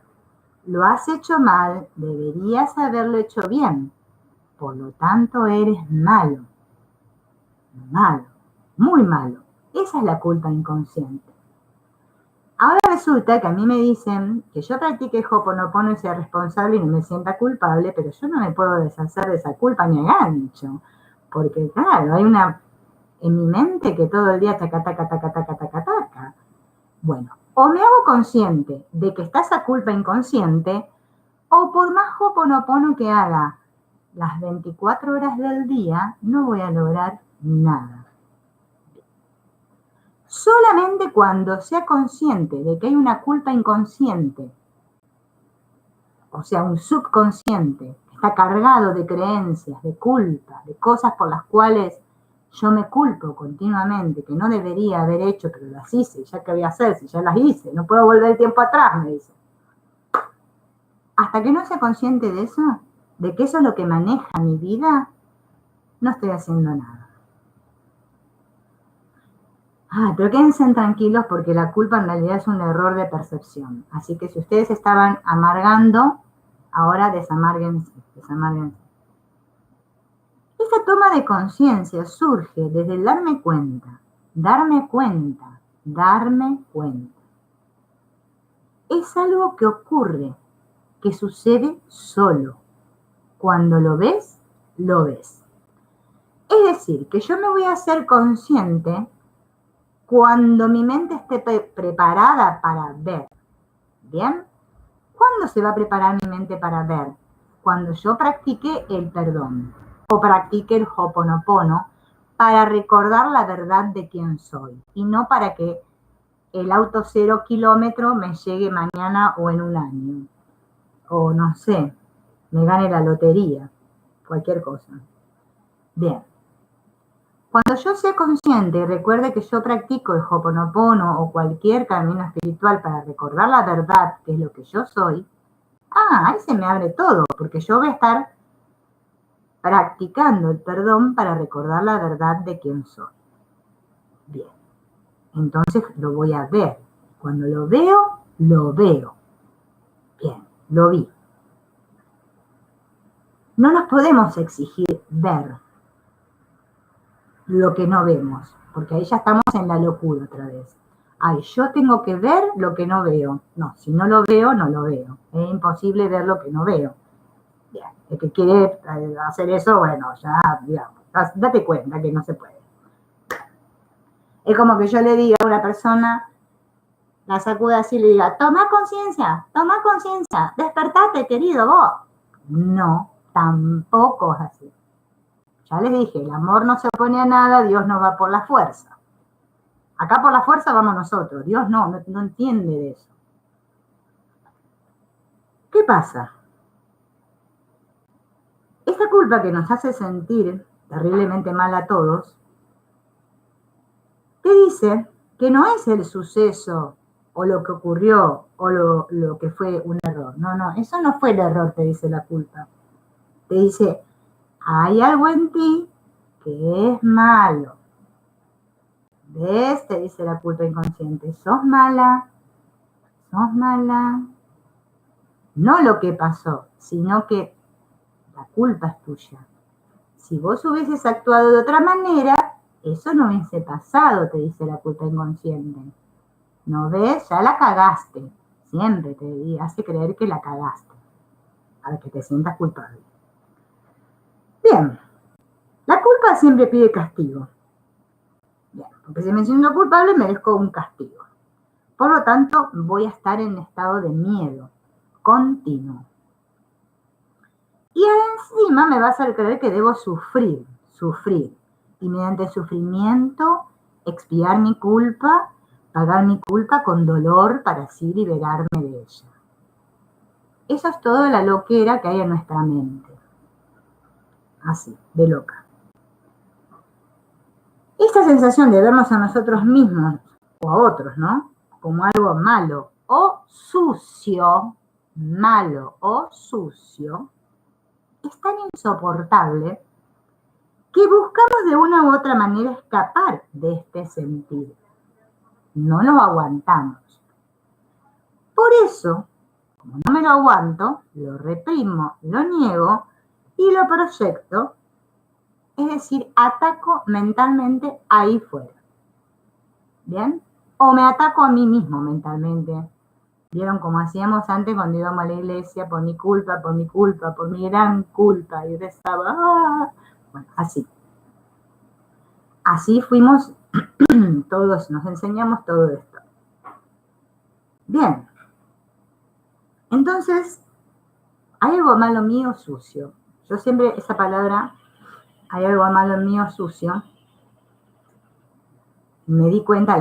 lo has hecho mal, deberías haberlo hecho bien. Por lo tanto, eres malo. Malo, muy malo. Esa es la culpa inconsciente. Ahora resulta que a mí me dicen que yo practique Ho'oponopono y sea responsable y no me sienta culpable, pero yo no me puedo deshacer de esa culpa ni a gancho. Porque claro, hay una en mi mente que todo el día taca, taca, taca, taca, taca, taca. Bueno, o me hago consciente de que está esa culpa inconsciente, o por más Ho'oponopono que haga las 24 horas del día, no voy a lograr nada. Solamente cuando sea consciente de que hay una culpa inconsciente, o sea, un subconsciente, que está cargado de creencias, de culpas, de cosas por las cuales yo me culpo continuamente, que no debería haber hecho, pero las hice, ya que voy a hacer, si ya las hice, no puedo volver el tiempo atrás, me dice. Hasta que no sea consciente de eso, de que eso es lo que maneja mi vida, no estoy haciendo nada. Pero quédense tranquilos porque la culpa en realidad es un error de percepción. Así que si ustedes estaban amargando, ahora desamárguense, desamárguense. Esta toma de conciencia surge desde el darme cuenta, darme cuenta, darme cuenta. Es algo que ocurre, que sucede solo. Cuando lo ves, lo ves. Es decir, que yo me voy a hacer consciente cuando mi mente esté preparada para ver. ¿Bien? ¿Cuándo se va a preparar mi mente para ver? Cuando yo practique el perdón o practique el Ho'oponopono para recordar la verdad de quién soy y no para que el auto 0 kilómetro me llegue mañana o en un año. O no sé, me gane la lotería, cualquier cosa. Bien. Cuando yo sea consciente y recuerde que yo practico el Ho'oponopono o cualquier camino espiritual para recordar la verdad, que es lo que yo soy, ahí se me abre todo, porque yo voy a estar practicando el perdón para recordar la verdad de quién soy. Bien, entonces lo voy a ver. Cuando lo veo, lo veo. Bien, lo vi. No nos podemos exigir ver lo que no vemos, porque ahí ya estamos en la locura otra vez. Yo tengo que ver lo que no veo. No, si no lo veo, no lo veo. Es imposible ver lo que no veo. Bien, el que quiere hacer eso, bueno, ya, digamos, date cuenta que no se puede. Es como que yo le diga a una persona, la sacuda así y le diga, toma conciencia, despertate, querido, vos. No, tampoco es así. Ya les dije, el amor no se opone a nada, Dios no va por la fuerza. Acá por la fuerza vamos nosotros, Dios no entiende de eso. ¿Qué pasa? Esta culpa que nos hace sentir terriblemente mal a todos, te dice que no es el suceso o lo que ocurrió o lo que fue un error. No, eso no fue el error, te dice la culpa. Te dice, hay algo en ti que es malo. ¿Ves? Te dice la culpa inconsciente. Sos mala. No lo que pasó, sino que la culpa es tuya. Si vos hubieses actuado de otra manera, eso no hubiese pasado, te dice la culpa inconsciente. ¿No ves? Ya la cagaste. Siempre te hace creer que la cagaste, para que te sientas culpable. Bien, la culpa siempre pide castigo. Bien, porque si me siento culpable merezco un castigo. Por lo tanto, voy a estar en estado de miedo continuo. Y encima me va a hacer creer que debo sufrir. Y mediante el sufrimiento expiar mi culpa pagar mi culpa con dolor para así liberarme de ella. Eso es toda la loquera que hay en nuestra mente. Así, de loca. Esta sensación de vernos a nosotros mismos o a otros, ¿no? Como algo malo o sucio, malo o sucio, es tan insoportable que buscamos de una u otra manera escapar de este sentir. No lo aguantamos. Por eso, como no me lo aguanto, lo reprimo, lo niego y lo proyecto, es decir, ataco mentalmente ahí fuera. ¿Bien? O me ataco a mí mismo mentalmente. ¿Vieron cómo hacíamos antes cuando íbamos a la iglesia? Por mi culpa, por mi culpa, por mi gran culpa. Y rezaba, ¡ah! Bueno, así. Así fuimos todos, nos enseñamos todo esto. Bien. Entonces, ¿hay algo malo mío sucio? Yo siempre, esa palabra, hay algo malo mío sucio, me di cuenta,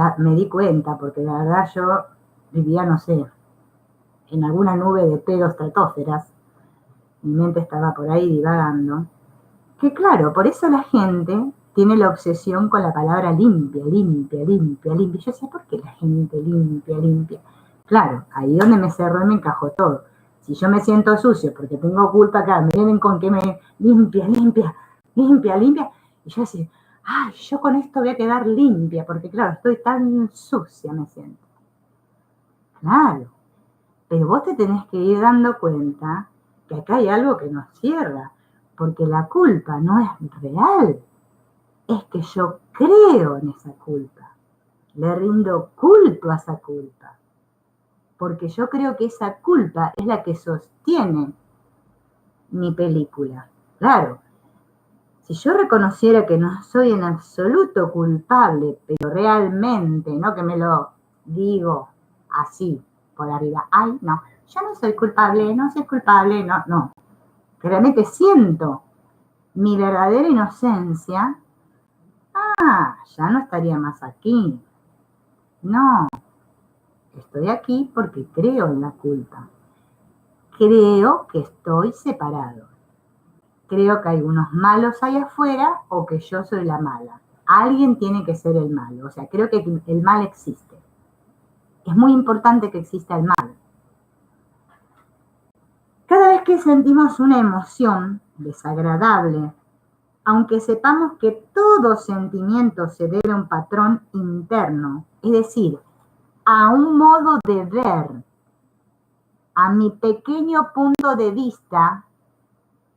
porque la verdad yo vivía, no sé, en alguna nube de pedos estratosferas, mi mente estaba por ahí divagando, que claro, por eso la gente tiene la obsesión con la palabra limpia, limpia, limpia, limpia. Yo decía, ¿por qué la gente limpia, limpia? Claro, ahí donde me cerró y me encajó todo. Si yo me siento sucio porque tengo culpa acá, me vienen con que me limpia, limpia, limpia, limpia, y yo decía, ay, yo con esto voy a quedar limpia, porque claro, estoy tan sucia, me siento. Claro, pero vos te tenés que ir dando cuenta que acá hay algo que nos cierra, porque la culpa no es real, es que yo creo en esa culpa, le rindo culto a esa culpa, porque yo creo que esa culpa es la que sostiene mi película. Claro, si yo reconociera que no soy en absoluto culpable, pero realmente, no que me lo digo así, por arriba, ay, no, yo no soy culpable, no. Que realmente siento mi verdadera inocencia, ya no estaría más aquí. No, estoy aquí porque creo en la culpa. Creo que estoy separado. Creo que hay unos malos ahí afuera o que yo soy la mala. Alguien tiene que ser el malo. O sea, creo que el mal existe. Es muy importante que exista el mal. Cada vez que sentimos una emoción desagradable, aunque sepamos que todo sentimiento se debe a un patrón interno, es decir, a un modo de ver, a mi pequeño punto de vista,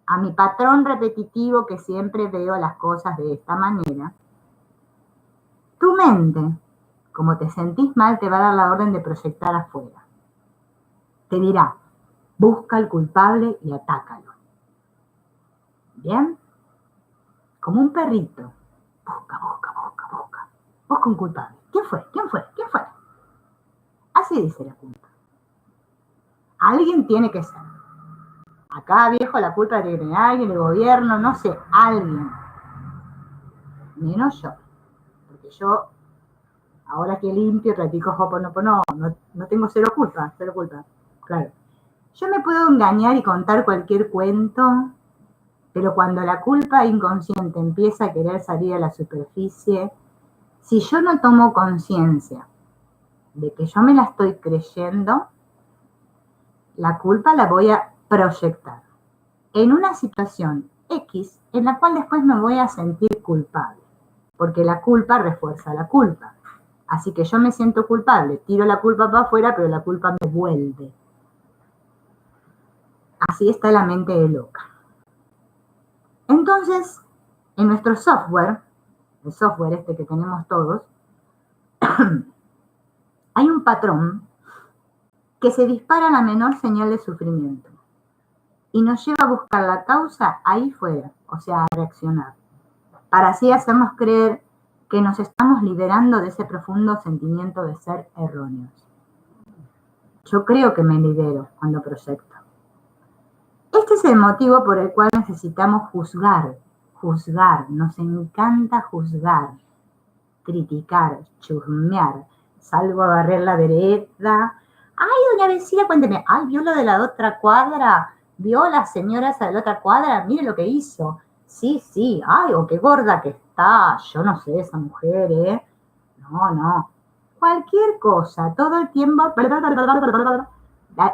a mi patrón repetitivo que siempre veo las cosas de esta manera, tu mente, como te sentís mal, te va a dar la orden de proyectar afuera. Te dirá, busca al culpable y atácalo. ¿Bien? Como un perrito. Busca. Busca un culpable. ¿Quién fue? Así dice la culpa. Alguien tiene que ser. Acá, viejo, la culpa tiene que tener alguien, el gobierno, no sé, alguien. Menos yo. Porque yo, ahora que limpio, practico Ho'oponopono, no tengo cero culpa. Claro. Yo me puedo engañar y contar cualquier cuento, pero cuando la culpa inconsciente empieza a querer salir a la superficie, si yo no tomo conciencia de que yo me la estoy creyendo, la culpa la voy a proyectar en una situación X en la cual después me voy a sentir culpable, porque la culpa refuerza la culpa. Así que yo me siento culpable, tiro la culpa para afuera, pero la culpa me vuelve. Así está la mente de loca. Entonces, en nuestro software, el software este que tenemos todos, hay un patrón que se dispara a la menor señal de sufrimiento y nos lleva a buscar la causa ahí fuera, o sea, a reaccionar, para así hacernos creer que nos estamos liberando de ese profundo sentimiento de ser erróneos. Yo creo que me libero cuando proyecto. Este es el motivo por el cual necesitamos juzgar, nos encanta juzgar, criticar, chusmear, salgo a barrer la vereda. Ay, doña vecina, cuénteme. Ay, ¿vio lo de la otra cuadra? ¿Vio la señora esa de la otra cuadra? Mire lo que hizo. Sí, sí. Ay, oh, qué gorda que está. Yo no sé, esa mujer, ¿eh? No, no. Cualquier cosa, todo el tiempo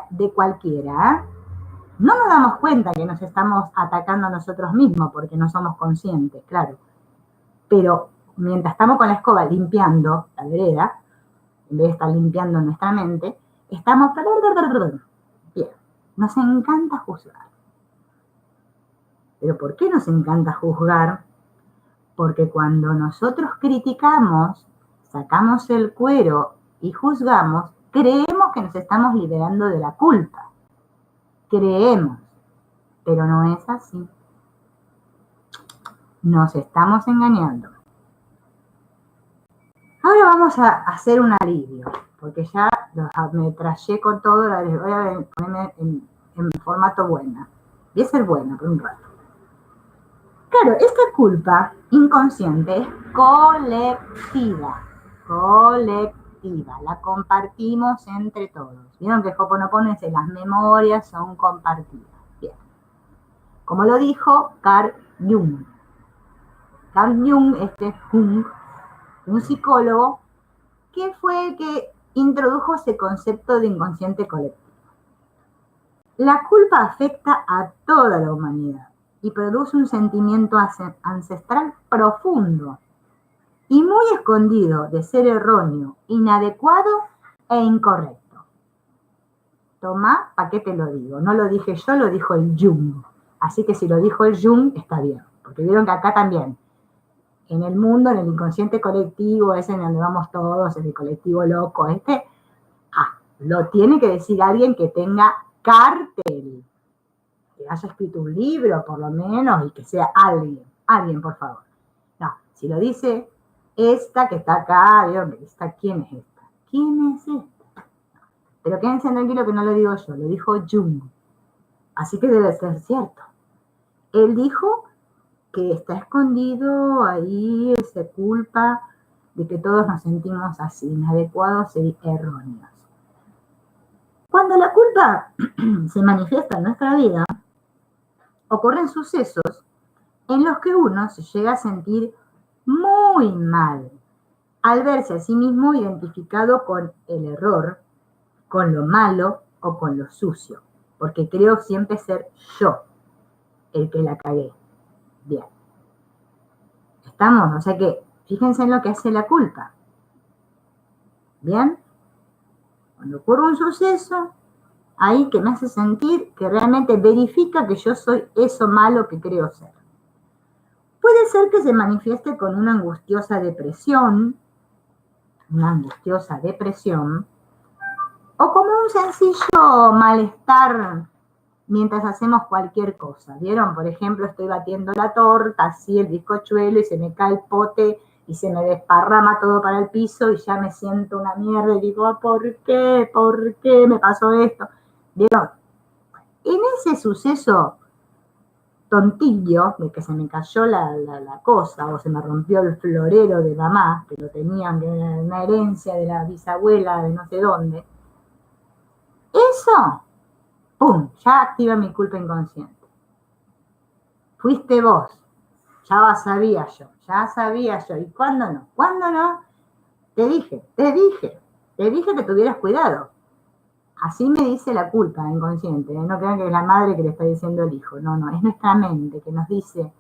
de cualquiera, ¿eh? No nos damos cuenta que nos estamos atacando a nosotros mismos porque no somos conscientes, claro. Pero mientras estamos con la escoba limpiando la vereda, en vez de estar limpiando nuestra mente, estamos... Bien, nos encanta juzgar. ¿Pero por qué nos encanta juzgar? Porque cuando nosotros criticamos, sacamos el cuero y juzgamos, creemos que nos estamos liberando de la culpa. Creemos, pero no es así. Nos estamos engañando. Ahora vamos a hacer un alivio, porque ya me trayé con todo, voy a ponerme en formato buena. Voy a ser buena por un rato. Claro, esta culpa inconsciente es colectiva, la compartimos entre todos. Vieron que Ho'oponopono dice las memorias son compartidas. Bien. Como lo dijo Carl Jung. Carl Jung, Jung, un psicólogo que fue el que introdujo ese concepto de inconsciente colectivo. La culpa afecta a toda la humanidad y produce un sentimiento ancestral profundo y muy escondido de ser erróneo, inadecuado e incorrecto. Tomá, ¿para qué te lo digo? No lo dije yo, lo dijo el Jung. Así que si lo dijo el Jung, está bien. Porque vieron que acá también, en el mundo, en el inconsciente colectivo, ese en donde vamos todos, en el colectivo loco, lo tiene que decir alguien que tenga cartel, que haya escrito un libro, por lo menos, y que sea alguien, por favor. No, si lo dice esta que está acá, ¿vieron? ¿Quién es esta? ¿Quién es esta? Pero quédense tranquilos que no lo digo yo, lo dijo Jung. Así que debe ser cierto. Él dijo que está escondido ahí esa culpa de que todos nos sentimos así, inadecuados y erróneos. Cuando la culpa se manifiesta en nuestra vida, ocurren sucesos en los que uno se llega a sentir muy mal al verse a sí mismo identificado con el error, con lo malo o con lo sucio, porque creo siempre ser yo el que la cagué. Bien. ¿Estamos? O sea que fíjense en lo que hace la culpa. ¿Bien? Cuando ocurre un suceso, ahí que me hace sentir que realmente verifica que yo soy eso malo que creo ser. Puede ser que se manifieste con una angustiosa depresión, o como un sencillo malestar mientras hacemos cualquier cosa. ¿Vieron? Por ejemplo, estoy batiendo la torta, así el bizcochuelo, y se me cae el pote y se me desparrama todo para el piso y ya me siento una mierda y digo, ¿por qué? ¿Por qué me pasó esto? ¿Vieron? En ese suceso tontillo de que se me cayó la cosa o se me rompió el florero de mamá, que lo tenían de una herencia de la bisabuela de no sé dónde, eso, ¡pum!, ya activa mi culpa inconsciente. Fuiste vos, ya sabía yo. ¿Y cuándo no? ¿Cuándo no? Te dije que tuvieras cuidado. Así me dice la culpa inconsciente, ¿eh? No crean que es la madre que le está diciendo el hijo. No, es nuestra mente que nos dice,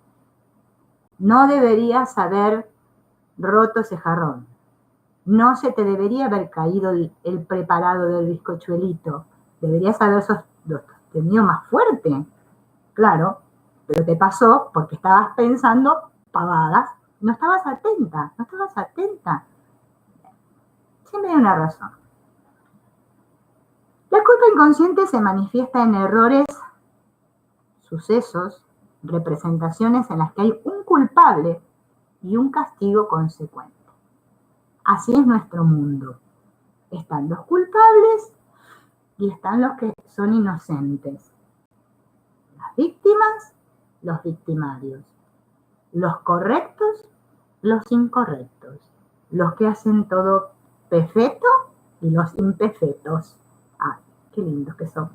no deberías haber roto ese jarrón. No se te debería haber caído el preparado del bizcochuelito. Deberías haber tenido más fuerte. Claro, pero te pasó porque estabas pensando pavadas. No estabas atenta. Siempre hay una razón. La culpa inconsciente se manifiesta en errores, sucesos, representaciones en las que hay un culpable y un castigo consecuente. Así es nuestro mundo. Están los culpables y están los que son inocentes. Las víctimas, los victimarios. Los correctos, los incorrectos. Los que hacen todo perfecto y los imperfectos. Ah, qué lindos que somos.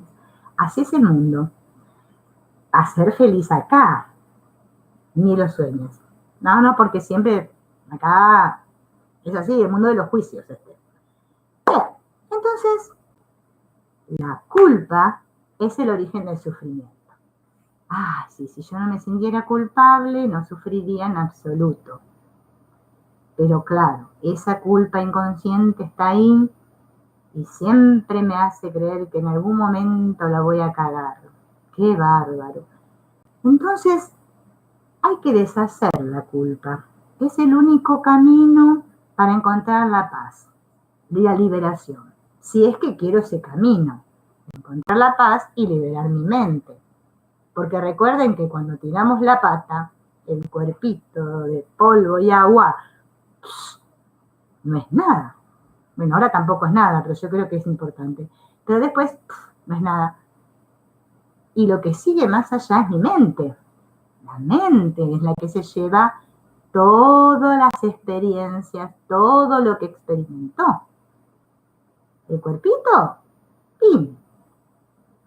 Así es el mundo. A ser feliz acá, ni lo sueñes. No, no, porque siempre acá es así, el mundo de los juicios. Bien, entonces, la culpa es el origen del sufrimiento. Ah, sí, si yo no me sintiera culpable, no sufriría en absoluto. Pero claro, esa culpa inconsciente está ahí y siempre me hace creer que en algún momento la voy a cagar. ¡Qué bárbaro! Entonces, hay que deshacer la culpa. Es el único camino para encontrar la paz, la liberación. Si es que quiero ese camino, encontrar la paz y liberar mi mente. Porque recuerden que cuando tiramos la pata, el cuerpito de polvo y agua no es nada. Bueno, ahora tampoco es nada, pero yo creo que es importante. Pero después no es nada. Y lo que sigue más allá es mi mente. La mente es la que se lleva todas las experiencias, todo lo que experimentó. El cuerpito, ¡pim!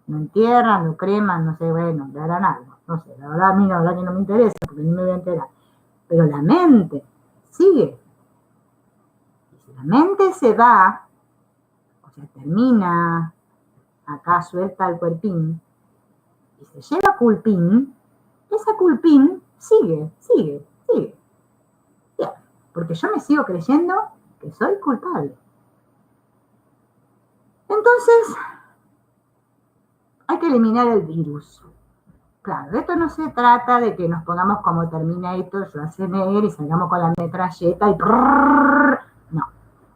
Lo entierran, lo creman, no sé, bueno, le harán algo. No sé, la verdad a mí la verdad que no me interesa, porque ni me voy a enterar. Pero la mente sigue. Y si la mente se va, o sea, termina, acá suelta el cuerpín, y se lleva culpín, esa culpín sigue. Bien, porque yo me sigo creyendo que soy culpable. Entonces, hay que eliminar el virus. Claro, esto no se trata de que nos pongamos como Terminator, Schwarzenegger, y salgamos con la metralleta y...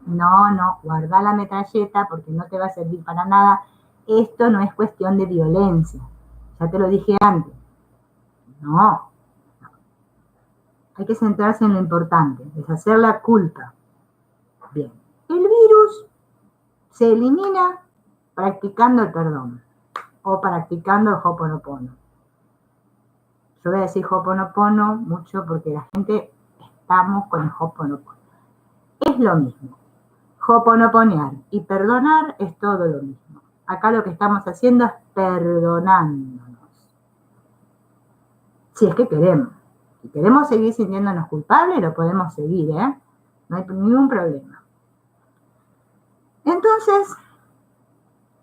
No, guarda la metralleta porque no te va a servir para nada. Esto no es cuestión de violencia. Ya te lo dije antes. No. Hay que centrarse en lo importante, deshacer la culpa. Bien. El virus se elimina practicando el perdón o practicando el Ho'oponopono. Yo voy a decir Ho'oponopono mucho porque la gente estamos con el Ho'oponopono. Es lo mismo. Ho'oponoponear y perdonar es todo lo mismo. Acá lo que estamos haciendo es perdonándonos. Si es que queremos. Si queremos seguir sintiéndonos culpables, lo podemos seguir, ¿eh? No hay ningún problema. Entonces,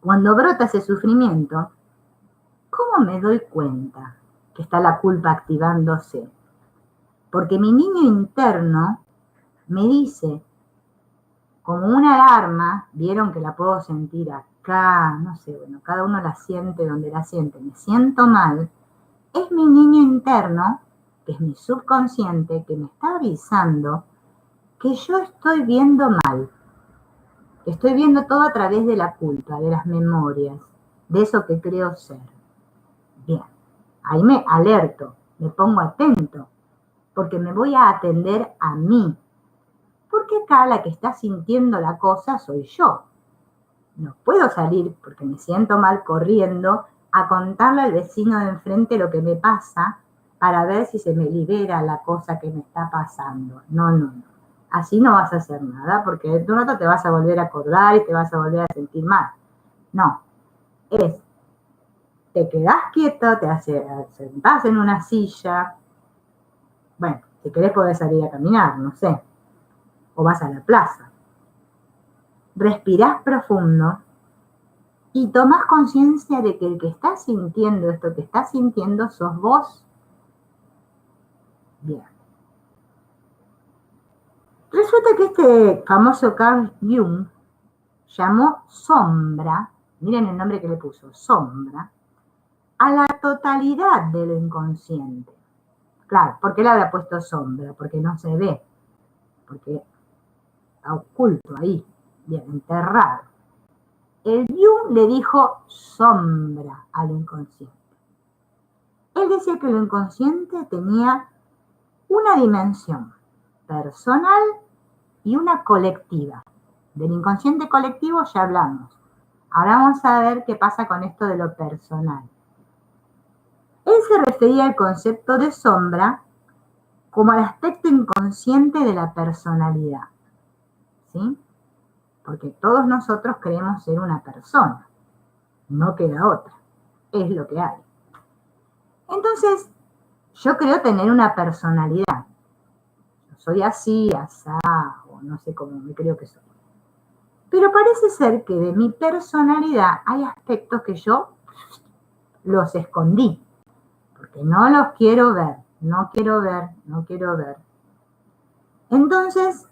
cuando brota ese sufrimiento, ¿cómo me doy cuenta que está la culpa activándose? Porque mi niño interno me dice, como una alarma, vieron que la puedo sentir acá, no sé, bueno, cada uno la siente donde la siente, me siento mal, es mi niño interno, que es mi subconsciente, que me está avisando que yo estoy viendo mal, que estoy viendo todo a través de la culpa, de las memorias, de eso que creo ser. Bien, ahí me alerto, me pongo atento, porque me voy a atender a mí. Porque acá la que está sintiendo la cosa soy yo. No puedo salir porque me siento mal corriendo a contarle al vecino de enfrente lo que me pasa para ver si se me libera la cosa que me está pasando. No. Así no vas a hacer nada porque de un rato te vas a volver a acordar y te vas a volver a sentir mal. No, te quedás quieto, te sentás en una silla. Bueno, si querés podés salir a caminar, no sé. O vas a la plaza. Respirás profundo y tomás conciencia de que el que está sintiendo esto que está sintiendo sos vos. Bien. Resulta que este famoso Carl Jung llamó sombra, miren el nombre que le puso, sombra, a la totalidad de lo inconsciente. Claro, ¿por qué le habrá puesto sombra? Porque no se ve, porque está oculto ahí, bien, enterrado. El Jung le dijo sombra al inconsciente. Él decía que lo inconsciente tenía una dimensión personal y una colectiva. Del inconsciente colectivo ya hablamos. Ahora vamos a ver qué pasa con esto de lo personal. Él se refería al concepto de sombra como al aspecto inconsciente de la personalidad. ¿Sí? porque todos nosotros creemos ser una persona, no queda otra, es lo que hay. Entonces, yo creo tener una personalidad. Yo soy así, asá, o no sé cómo me creo que soy. Pero parece ser que de mi personalidad hay aspectos que yo los escondí, porque no los quiero ver, no quiero ver, no quiero ver. Entonces,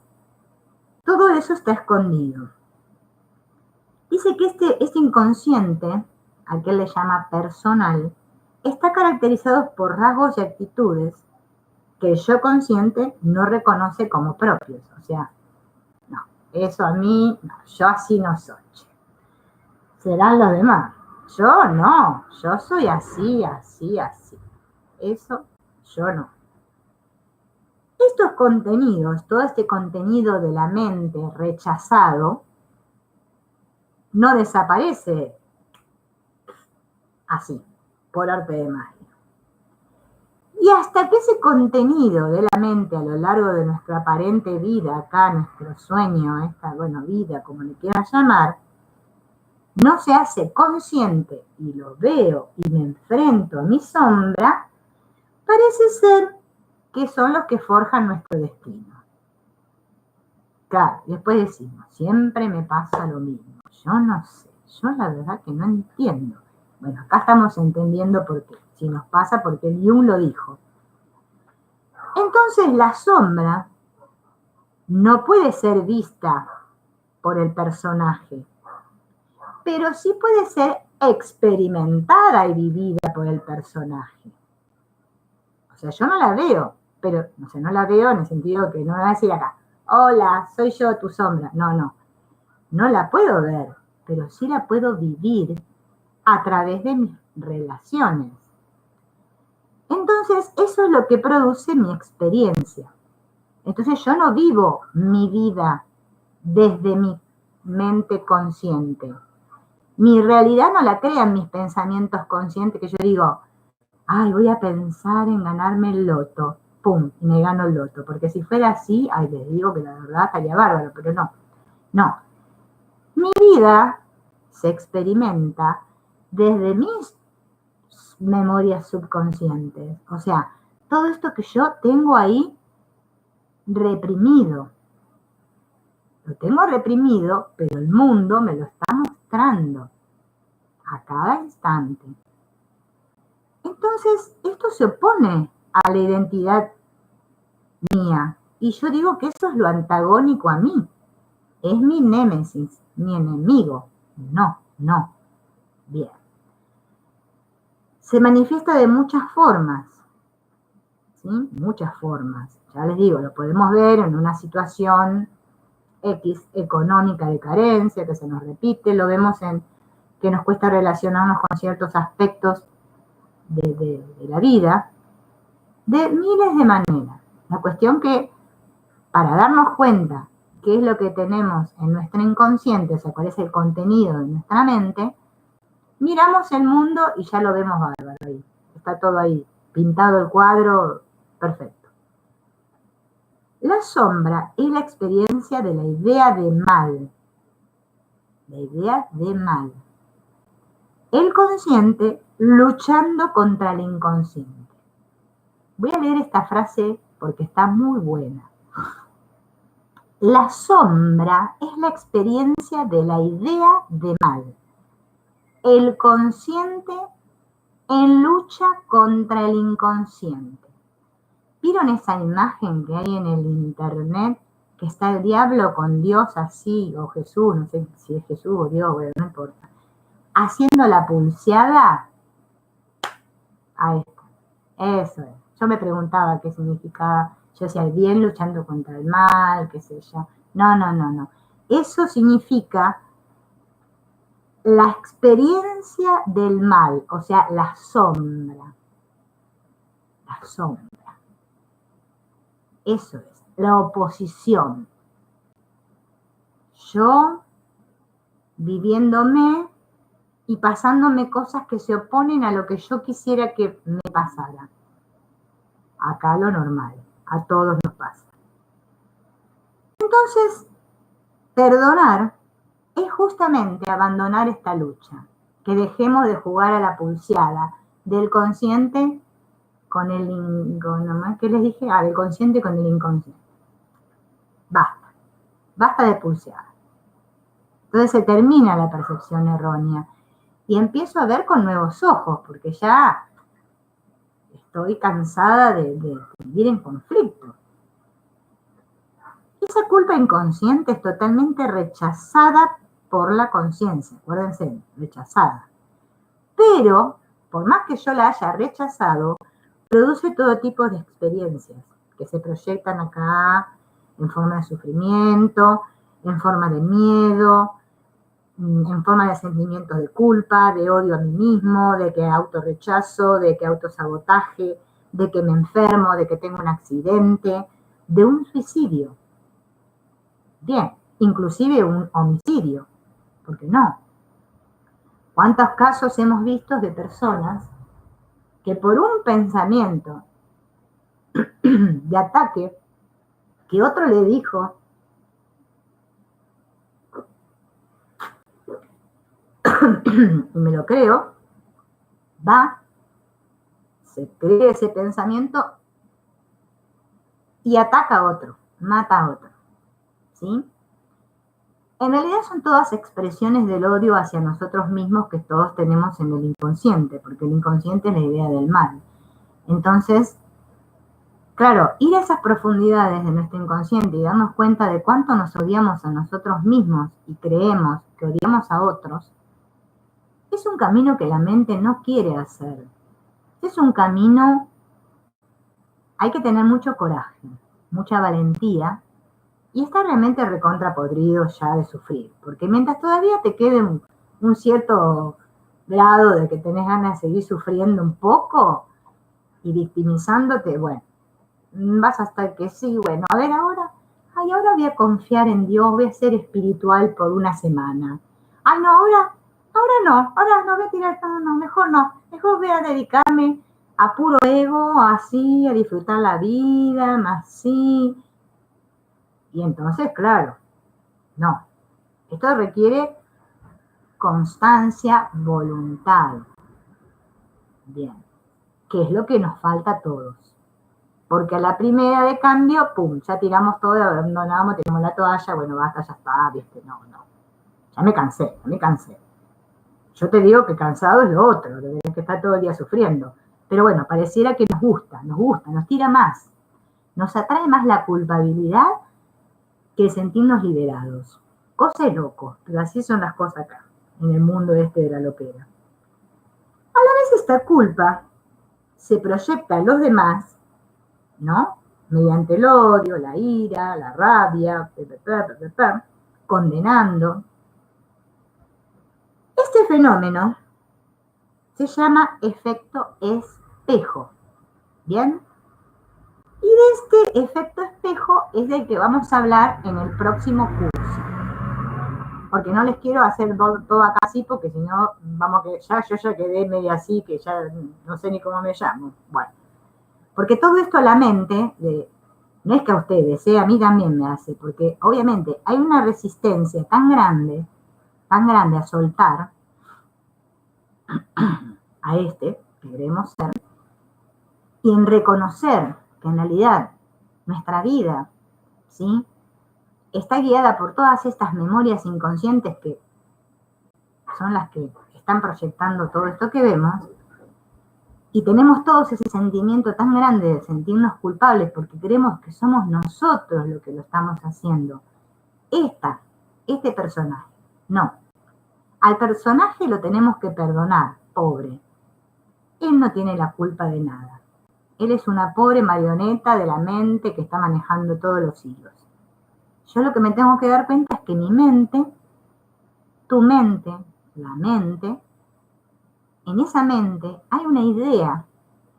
todo eso está escondido. Dice que este inconsciente, al que él le llama personal, está caracterizado por rasgos y actitudes que el yo consciente no reconoce como propios. O sea, no, eso a mí, no, yo así no soy. Serán los demás. Yo no, yo soy así, así, así. Eso yo no. Estos contenidos, todo este contenido de la mente rechazado, no desaparece así, por arte de magia. Y hasta que ese contenido de la mente a lo largo de nuestra aparente vida, acá nuestro sueño, esta, vida, como le quieras llamar, no se hace consciente y lo veo y me enfrento a mi sombra, parece ser que son los que forjan nuestro destino. Claro, después decimos, siempre me pasa lo mismo. Yo no sé, yo la verdad que no entiendo. Bueno, acá estamos entendiendo por qué. Si nos pasa porque Jung lo dijo. Entonces la sombra no puede ser vista por el personaje, pero sí puede ser experimentada y vivida por el personaje. O sea, yo no la veo, pero, no la veo en el sentido que no me va a decir acá, hola, soy yo tu sombra. No la puedo ver, pero sí la puedo vivir a través de mis relaciones. Entonces, eso es lo que produce mi experiencia. Entonces, yo no vivo mi vida desde mi mente consciente. Mi realidad no la crean mis pensamientos conscientes, que yo digo, ay, voy a pensar en ganarme el loto. Pum, y me gano el loto. Porque si fuera así, ay, les digo que la verdad estaría bárbaro, pero no. No. Mi vida se experimenta desde mis memorias subconscientes. O sea, todo esto que yo tengo ahí reprimido. Lo tengo reprimido, pero el mundo me lo está mostrando a cada instante. Entonces, esto se opone a la identidad mía. Y yo digo que eso es lo antagónico a mí. Es mi némesis, mi enemigo. No. Bien. Se manifiesta de muchas formas. ¿Sí? Muchas formas. Ya les digo, lo podemos ver en una situación X económica de carencia, que se nos repite, lo vemos en que nos cuesta relacionarnos con ciertos aspectos de la vida, de miles de maneras. La cuestión que para darnos cuenta qué es lo que tenemos en nuestro inconsciente, o sea, cuál es el contenido de nuestra mente, miramos el mundo y ya lo vemos bárbaro ahí. Está todo ahí, pintado el cuadro, perfecto. La sombra es la experiencia de la idea de mal. La idea de mal. El consciente luchando contra el inconsciente. Voy a leer esta frase porque está muy buena. La sombra es la experiencia de la idea de mal. El consciente en lucha contra el inconsciente. ¿Vieron esa imagen que hay en el internet? Que está el diablo con Dios así, o Jesús, no sé si es Jesús o Dios, bueno, no importa. Haciendo la pulseada. Ahí está. Eso es. Yo me preguntaba qué significaba. Yo decía, el bien luchando contra el mal, qué sé yo. No. Eso significa la experiencia del mal, o sea, la sombra. La sombra. Eso es, la oposición. Yo viviéndome y pasándome cosas que se oponen a lo que yo quisiera que me pasara. Acá lo normal, a todos nos pasa. Entonces, perdonar es justamente abandonar esta lucha, que dejemos de jugar a la pulseada del consciente con ¿qué les dije? Del consciente con el inconsciente. Basta, basta de pulseada. Entonces se termina la percepción errónea y empiezo a ver con nuevos ojos, porque ya estoy cansada de vivir en conflicto. Esa culpa inconsciente es totalmente rechazada por la conciencia, acuérdense, rechazada. Pero, por más que yo la haya rechazado, produce todo tipo de experiencias que se proyectan acá en forma de sufrimiento, en forma de miedo, en forma de sentimientos de culpa, de odio a mí mismo, de que autorrechazo, de que autosabotaje, de que me enfermo, de que tengo un accidente, de un suicidio. Bien, inclusive un homicidio, ¿por qué no? ¿Cuántos casos hemos visto de personas que por un pensamiento de ataque que otro le dijo, y me lo creo, va, se cree ese pensamiento y ataca a otro, mata a otro, ¿sí? En realidad son todas expresiones del odio hacia nosotros mismos que todos tenemos en el inconsciente, porque el inconsciente es la idea del mal. Entonces, claro, ir a esas profundidades de nuestro inconsciente y darnos cuenta de cuánto nos odiamos a nosotros mismos y creemos que odiamos a otros, es un camino que la mente no quiere hacer. Es un camino, hay que tener mucho coraje, mucha valentía y estar realmente recontrapodrido ya de sufrir, porque mientras todavía te quede un cierto grado de que tenés ganas de seguir sufriendo un poco y victimizándote, bueno, vas a estar que sí, bueno, a ver ahora, ahora voy a confiar en Dios, voy a ser espiritual por una semana. Ay, no, ahora no voy a tirar, no, mejor voy a dedicarme a puro ego, así, a disfrutar la vida, así. Y entonces, claro, no, esto requiere constancia, voluntad. Bien, que es lo que nos falta a todos. Porque a la primera de cambio, pum, ya tiramos todo, abandonamos, tiramos la toalla, bueno, basta, ya está, viste, no. Ya me cansé. Yo te digo que cansado es lo otro, de que está todo el día sufriendo. Pero bueno, pareciera que nos gusta, nos tira más. Nos atrae más la culpabilidad que sentirnos liberados. Cosa de loco, pero así son las cosas acá, en el mundo este de la loquera. A la vez esta culpa se proyecta en los demás, ¿no? Mediante el odio, la ira, la rabia, condenando. Este fenómeno se llama efecto espejo, ¿bien? Y de este efecto espejo es del que vamos a hablar en el próximo curso. Porque no les quiero hacer todo acá así, porque si no, vamos que yo ya quedé media así, que ya no sé ni cómo me llamo. Bueno, porque todo esto a la mente, no es que a ustedes, a mí también me hace, porque obviamente hay una resistencia tan grande a soltar a que queremos ser, y en reconocer que en realidad nuestra vida, ¿sí?, está guiada por todas estas memorias inconscientes que son las que están proyectando todo esto que vemos, y tenemos todos ese sentimiento tan grande de sentirnos culpables porque creemos que somos nosotros los que lo estamos haciendo. Este personaje, no. Al personaje lo tenemos que perdonar, pobre. Él no tiene la culpa de nada. Él es una pobre marioneta de la mente que está manejando todos los hilos. Yo lo que me tengo que dar cuenta es que mi mente, tu mente, la mente, en esa mente hay una idea,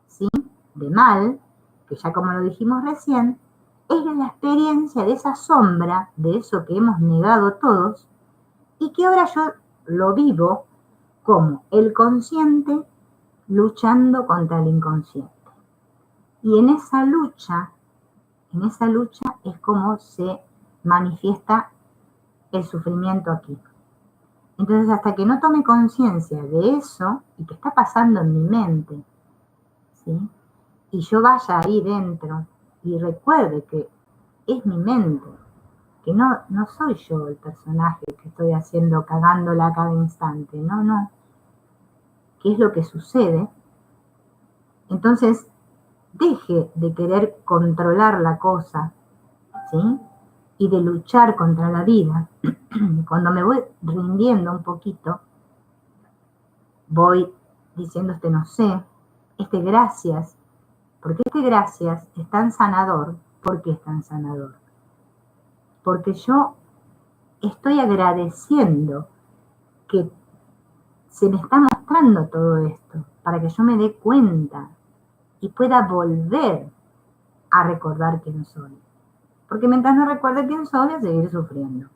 ¿sí?, de mal, que ya como lo dijimos recién, es la experiencia de esa sombra, de eso que hemos negado todos, y que ahora yo lo vivo como el consciente luchando contra el inconsciente. Y en esa lucha es como se manifiesta el sufrimiento aquí. Entonces, hasta que no tome conciencia de eso y que está pasando en mi mente, ¿sí? Y yo vaya ahí dentro y recuerde que es mi mente, que no soy yo el personaje que estoy haciendo, cagándola a cada instante, no. ¿Qué es lo que sucede? Entonces, deje de querer controlar la cosa, ¿sí? Y de luchar contra la vida. Cuando me voy rindiendo un poquito, voy diciendo no sé, gracias, porque gracias es tan sanador. ¿Por qué es tan sanador? Porque yo estoy agradeciendo que se me está mostrando todo esto, para que yo me dé cuenta y pueda volver a recordar quién soy. Porque mientras no recuerde quién soy, voy a seguir sufriendo,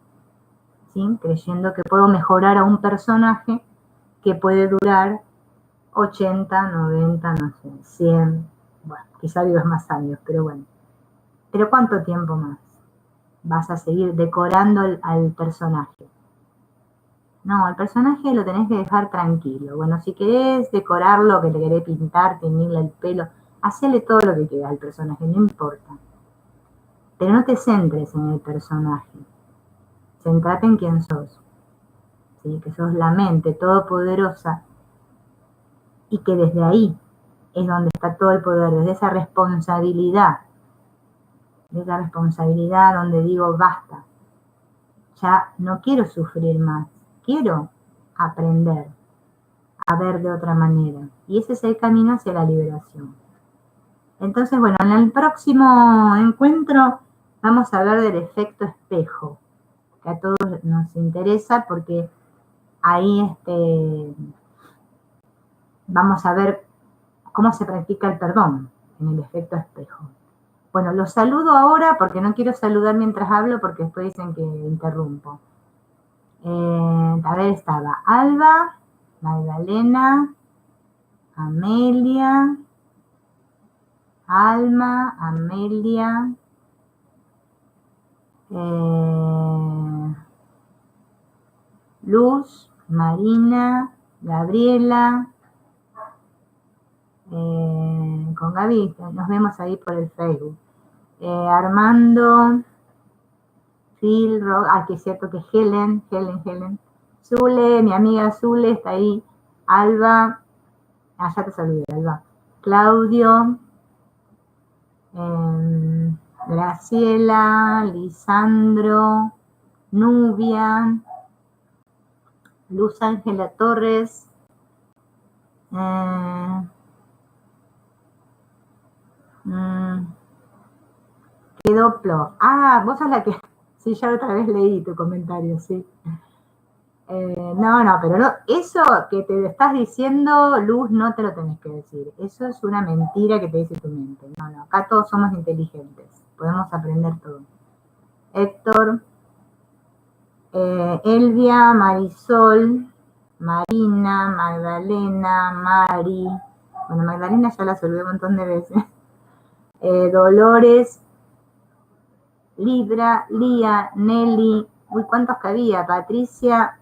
¿sí? Creyendo que puedo mejorar a un personaje que puede durar 80, 90, no sé, 100, bueno, quizá vivas más años, pero bueno. ¿Pero cuánto tiempo más vas a seguir decorando al personaje? No, el personaje lo tenés que dejar tranquilo. Bueno, si querés decorarlo, que le querés pintar, teñirle el pelo, hacele todo lo que quieras al personaje, no importa. Pero no te centres en el personaje. Centrate en quién sos. ¿Sí? Que sos la mente todopoderosa y que desde ahí es donde está todo el poder, desde esa responsabilidad. De esa responsabilidad donde digo, basta. Ya no quiero sufrir más. Quiero aprender a ver de otra manera. Y ese es el camino hacia la liberación. Entonces, bueno, en el próximo encuentro vamos a hablar del efecto espejo, que a todos nos interesa porque ahí vamos a ver cómo se practica el perdón en el efecto espejo. Bueno, los saludo ahora porque no quiero saludar mientras hablo porque después dicen que interrumpo. A ver, estaba Alba, Magdalena, Amelia, Alma, Amelia, Luz, Marina, Gabriela, con Gaby, nos vemos ahí por el Facebook. Armando, Phil, que es cierto que Helen, Zule, mi amiga Zule está ahí, Alba, ya te saludé, Alba, Claudio, Graciela, Lisandro, Nubia, Luz Ángela Torres, quedó Plo. Ah, vos sos la que... Sí, ya otra vez leí tu comentario, sí. No, pero no, eso que te estás diciendo, Luz, no te lo tenés que decir. Eso es una mentira que te dice tu mente. No, acá todos somos inteligentes. Podemos aprender todo. Héctor, Elvia, Marisol, Marina, Magdalena, Mari. Bueno, Magdalena ya la saludé un montón de veces. Dolores, Libra, Lía, Nelly, uy, ¿cuántos que había? Patricia,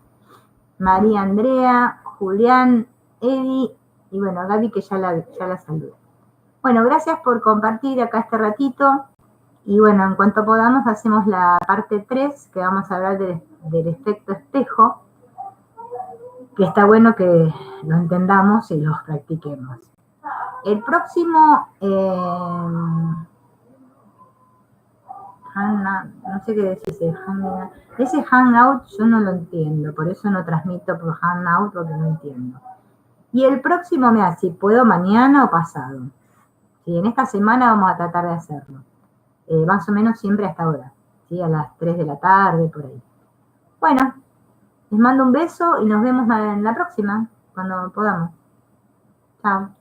María Andrea, Julián, Eddie, y bueno, Gaby que ya la saludé. Bueno, gracias por compartir acá este ratito, y bueno, en cuanto podamos hacemos la parte 3, que vamos a hablar del efecto espejo, que está bueno que lo entendamos y lo practiquemos. El próximo... no sé qué decir, ese hangout yo no lo entiendo, por eso no transmito por hangout porque no entiendo. Y el próximo, mira, si puedo mañana o pasado. ¿Sí? En esta semana vamos a tratar de hacerlo. Más o menos siempre hasta ahora, ¿sí? A las 3 de la tarde, por ahí. Bueno, les mando un beso y nos vemos en la próxima, cuando podamos. Chao.